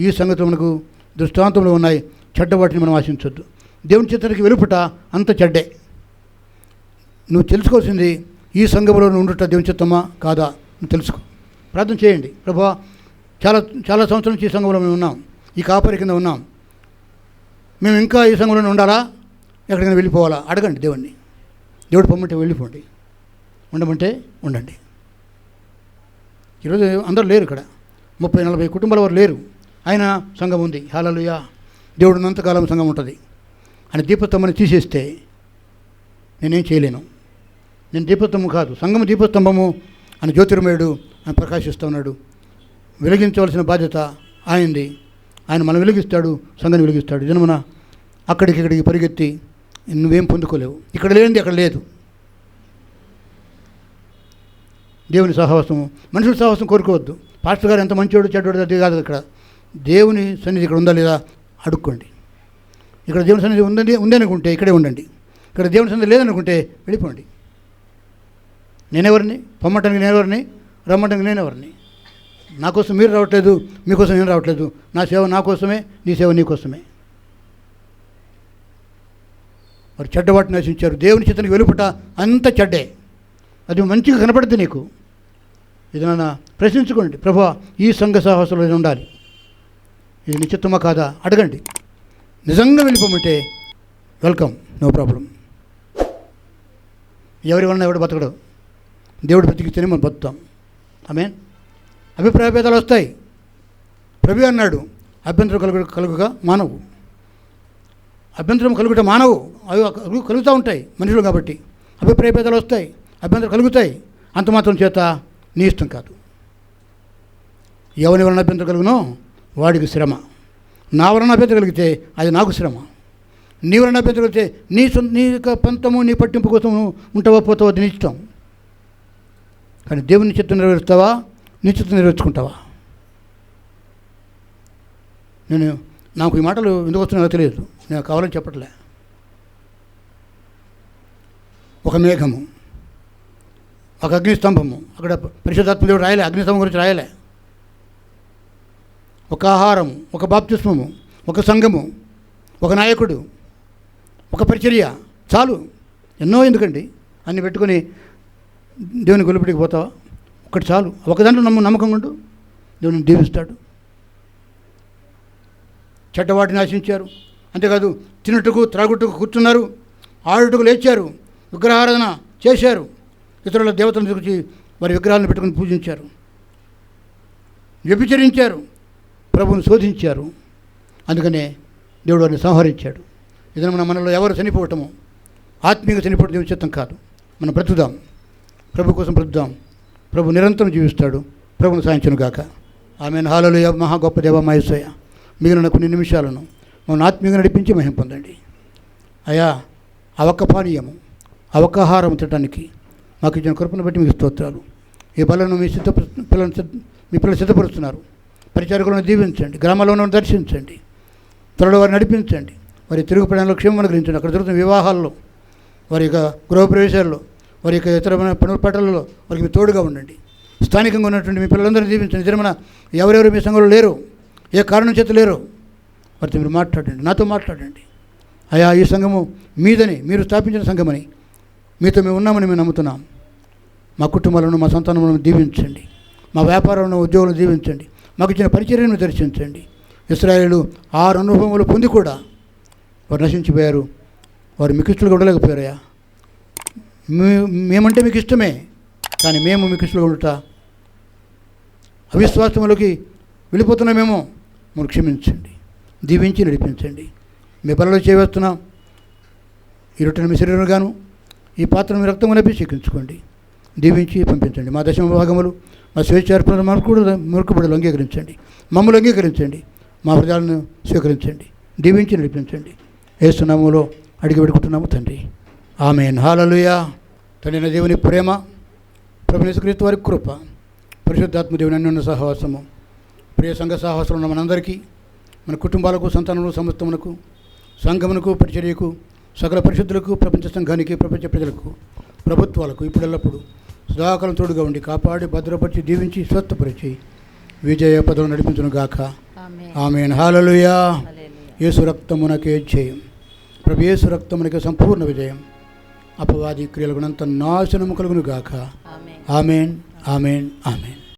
ఈ సంగతులు మనకు దృష్టాంతంలో ఉన్నాయి. చెడ్డవాటిని మనం ఆశించొద్దు. దేవుని చిత్తానికి వెలుపట అంత చెడ్డే. నువ్వు తెలుసుకోవాల్సింది, ఈ సంఘంలో నువ్వు ఉండుట దేవుని చిత్తమా కాదా నువ్వు తెలుసుకో. ప్రార్థన చేయండి. ప్రభువా, చాలా చాలా సంవత్సరాల నుంచి ఈ సంఘంలో మేము ఉన్నాం, ఈ కాపరి కింద ఉన్నాం, మేము ఇంకా ఈ సంఘంలోనే ఉండాలా, ఎక్కడికైనా వెళ్ళిపోవాలా? అడగండి దేవుణ్ణి. దేవుడు పొమ్మంటే వెళ్ళిపోండి, ఉండమంటే ఉండండి. ఈరోజు అందరూ లేరు ఇక్కడ, 30-40 కుటుంబాల వారు లేరు, అయినా సంఘం ఉంది. హల్లెలూయా. దేవుడు ఉన్నంతకాలం సంఘం ఉంటుంది. ఆయన దీపస్తంభాన్ని తీసేస్తే నేనేం చేయలేను. నేను దీపస్తంభం కాదు, సంఘం దీపస్తంభము అని జ్యోతిర్మయుడు ఆయన ప్రకాశిస్తూ ఉన్నాడు. వెలిగించవలసిన బాధ్యత ఆయనది. ఆయన మనం వెలిగిస్తాడు, సంఘాన్ని వెలిగిస్తాడు. జనమున అక్కడికి ఇక్కడికి పరిగెత్తి నువ్వేం పొందుకోలేవు. ఇక్కడ లేనిది అక్కడ లేదు. దేవుని సహవాసము, మనుషుల సహవాసం కోరుకోవద్దు. పాస్టర్ గారు ఎంత మంచోడు చెడ్డోడు అది కాదు. ఇక్కడ దేవుని సన్నిధి ఇక్కడ ఉందా లేదా అడుక్కోండి. ఇక్కడ దేవుని సన్నిధి ఉంది అనుకుంటే ఇక్కడే ఉండండి. ఇక్కడ దేవుని సన్నిధి లేదనుకుంటే వెళ్ళిపోండి. నేనెవరిని? పొమ్మటానికి నేనెవరిని? రమ్మటానికి నేనెవరిని? నా కోసం మీరు రావట్లేదు, మీకోసం నేను రావట్లేదు. నా సేవ నా కోసమే, నీ సేవ నీ కోసమే. వారు చెడ్డవాటిని నశించారు. దేవుని చిత్తానికి వెలుపట అంత చెడ్డే. అది మంచిగా కనపడుతుంది నీకు. ఇది నాన్న ప్రశ్నించుకోండి. ప్రభువా, ఈ సంఘ సాహసంలో ఉండాలి, ఇది నిశ్చిత్తమా కాదా అడగండి. నిజంగా వెళ్ళిపోమంటే వెల్కమ్, నో ప్రాబ్లం. ఎవరి వలన ఎవడు బతకడు, దేవుడు బ్రతికితేనే మనం బతుకుతాం. ఆమేన్. అభిప్రాయ భేదాలు వస్తాయి. ప్రభు అన్నాడు, అభ్యంతరం కలుగుగా మానవు. అభ్యంతరం కలుగుట మానవు. అవి కలుగుతూ ఉంటాయి మనుషులు కాబట్టి. అభిప్రాయ భేదాలు వస్తాయి, అభ్యంతరం కలుగుతాయి. అంత మాత్రం చేత నీ ఇష్టం కాదు. ఎవరి వలన అభ్యంతరం కలుగునో వాడికి శ్రమ. నా వలన అభ్యంతరం కలిగితే అది నాకు శ్రమ. నీ వలన అభ్యంతరం కలిగితే నీ యొక్క పంతము, నీ పట్టింపు కోసం ఉంటావా పోతావా అది నీ ఇష్టం. కానీ దేవుని చిత్తం నెరవేరుస్తావా, నీ చిత్తం నెరవేర్చుకుంటావా? నాకు ఈ మాటలు ఎందుకు వస్తున్నాయో తెలియదు, నేను కావాలని చెప్పట్లే. ఒక మేఘము, ఒక అగ్నిస్తంభము, అక్కడ పరిశుద్ధాత్మ దేవుడు రాయలే, అగ్నిస్తంభం గురించి రాయలే. ఒక ఆహారము, ఒక బాప్తిస్మము, ఒక సంఘము, ఒక నాయకుడు, ఒక పరిచర్య, చాలు. ఎన్నో ఎందుకండి అన్ని పెట్టుకొని దేవుని గొలుపుడికి పోతావా? ఒకటి చాలు. ఒక దాంట్లో నమ్మకంగా ఉండు, దేవుని దీవిస్తాడు. చెడ్డవాటిని ఆశించారు, అంతేకాదు తినుటకు త్రాగుటకు కూర్చున్నారు, ఆడుటకు లేచారు, విగ్రహారాధన చేశారు, ఇతరుల దేవతలను గురించి వారి విగ్రహాలను పెట్టుకుని పూజించారు, వ్యభిచరించారు, ప్రభువును శోధించారు. అందుకనే దేవుడు వారిని సంహరించాడు. ఇదన మనలో ఎవరు చనిపోవటము, ఆత్మీయంగా చనిపోవటం దేవుని చిత్తం కాదు. మనం బ్రతుకుదాం, ప్రభు కోసం బ్రతుకుదాం. ప్రభు నిరంతరం జీవిస్తాడు. ప్రభువును సాయించును గాక. ఆమెను. హల్లెలూయా. మహా గొప్ప దేవ మా యేసయ్య, మిగిలిన కొన్ని నిమిషాలను మనం ఆత్మీయంగా నడిపించి మహిమ పొందండి అయ్యా. ఆ ఒక్క పానీయము, ఆ ఒక్క ఆహారం తినడానికి మాకు ఇచ్చిన కృపను బట్టి మీకు స్తోత్రాలు. ఈ బలను మీ పిల్లలు సిద్ధపరుస్తున్నారు. పరిచారకులను దీవించండి, గ్రామాలను దర్శించండి, త్వరలో వారిని నడిపించండి. వారి తిరుగు ప్రయాణంలో క్షేమం అనుగ్రహించండి. అక్కడ జరుగుతున్న వివాహాల్లో, వారి యొక్క గృహప్రవేశాల్లో, వారి యొక్క ఇతరమైన పనుల పట్టణాలలో వారికి మీ తోడుగా ఉండండి. స్థానికంగా ఉన్నటువంటి మీ పిల్లలందరినీ దీవించండి. నిజమైన ఎవరెవరు మీ సంఘంలో లేరు, ఏ కారణం చేత లేరు, వారితో మీరు మాట్లాడండి, నాతో మాట్లాడండి అయ్యా. ఈ సంఘము మీదని, మీరు స్థాపించిన సంఘమని, మీతో మేము ఉన్నామని మేము నమ్ముతున్నాం. మా కుటుంబాలను, మా సంతానములను దీవించండి. మా వ్యాపారాలను, ఉద్యోగులను దీవించండి. మాకు ఇచ్చిన పరిచర్యను దర్శించండి. ఇశ్రాయేలు 6 అనుభవములు పొంది కూడా వారు నశించిపోయారు. వారు మీకు ఇష్టలుగా ఉండలేకపోయారయ్యా. మేమంటే మీకు ఇష్టమే, కానీ మేము మీకు ఇష్టలుగా ఉండుట అవిశ్వాసములకి వెళ్ళిపోతున్నామేమో. మీరు క్షమించండి, దీవించి నడిపించండి. మీ బలలో చేయవేస్తున్నాం. ఈ రొట్టెను మీ శరీరం గాను, ఈ పాత్రను మీ రక్తం అభిషేకించుకోండి. దీవించి పంపించండి. మా దశమ భాగములు, మా స్వేచ్ఛార్పణ మురుకుబడులు అంగీకరించండి. మమ్మల్ని అంగీకరించండి. మా హృదయాలను స్వీకరించండి. దీవించి నడిపించండి. యేసు నామములో అడిగి పెట్టుకుంటున్నాము తండ్రి. ఆమేన్. హల్లెలూయా. తండ్రి దేవుని ప్రేమ, ప్రభువైన యేసుక్రీస్తు వారి కృప, పరిశుద్ధాత్మ దేవుని అన్యోన్య సహవాసము, ప్రియ సంఘ సహవాసంలో ఉన్న మనందరికీ, మన కుటుంబాలకు, సంతానములకు, సమస్తమునకు, సంఘమునకు, పరిచర్యకు, సకల పరిశుద్ధులకు, ప్రపంచ సంఘానికి, ప్రపంచ ప్రజలకు, ప్రభుత్వాలకు ఇప్పుడెల్లప్పుడు సదాకాలం తోడుగా ఉండి కాపాడి భద్రపరిచి దీవించి స్వస్థపరిచి విజయ పదవులు నడిపించును గాక. ఆమేన్. హల్లెలూయా. యేసు రక్తమునకే జయం. ప్రభు యేసు రక్తమునకే సంపూర్ణ విజయం. అపవాది క్రియలకు అంత నాశనము కలుగును గాక. ఆమేన్. ఆమేన్. ఆమేన్.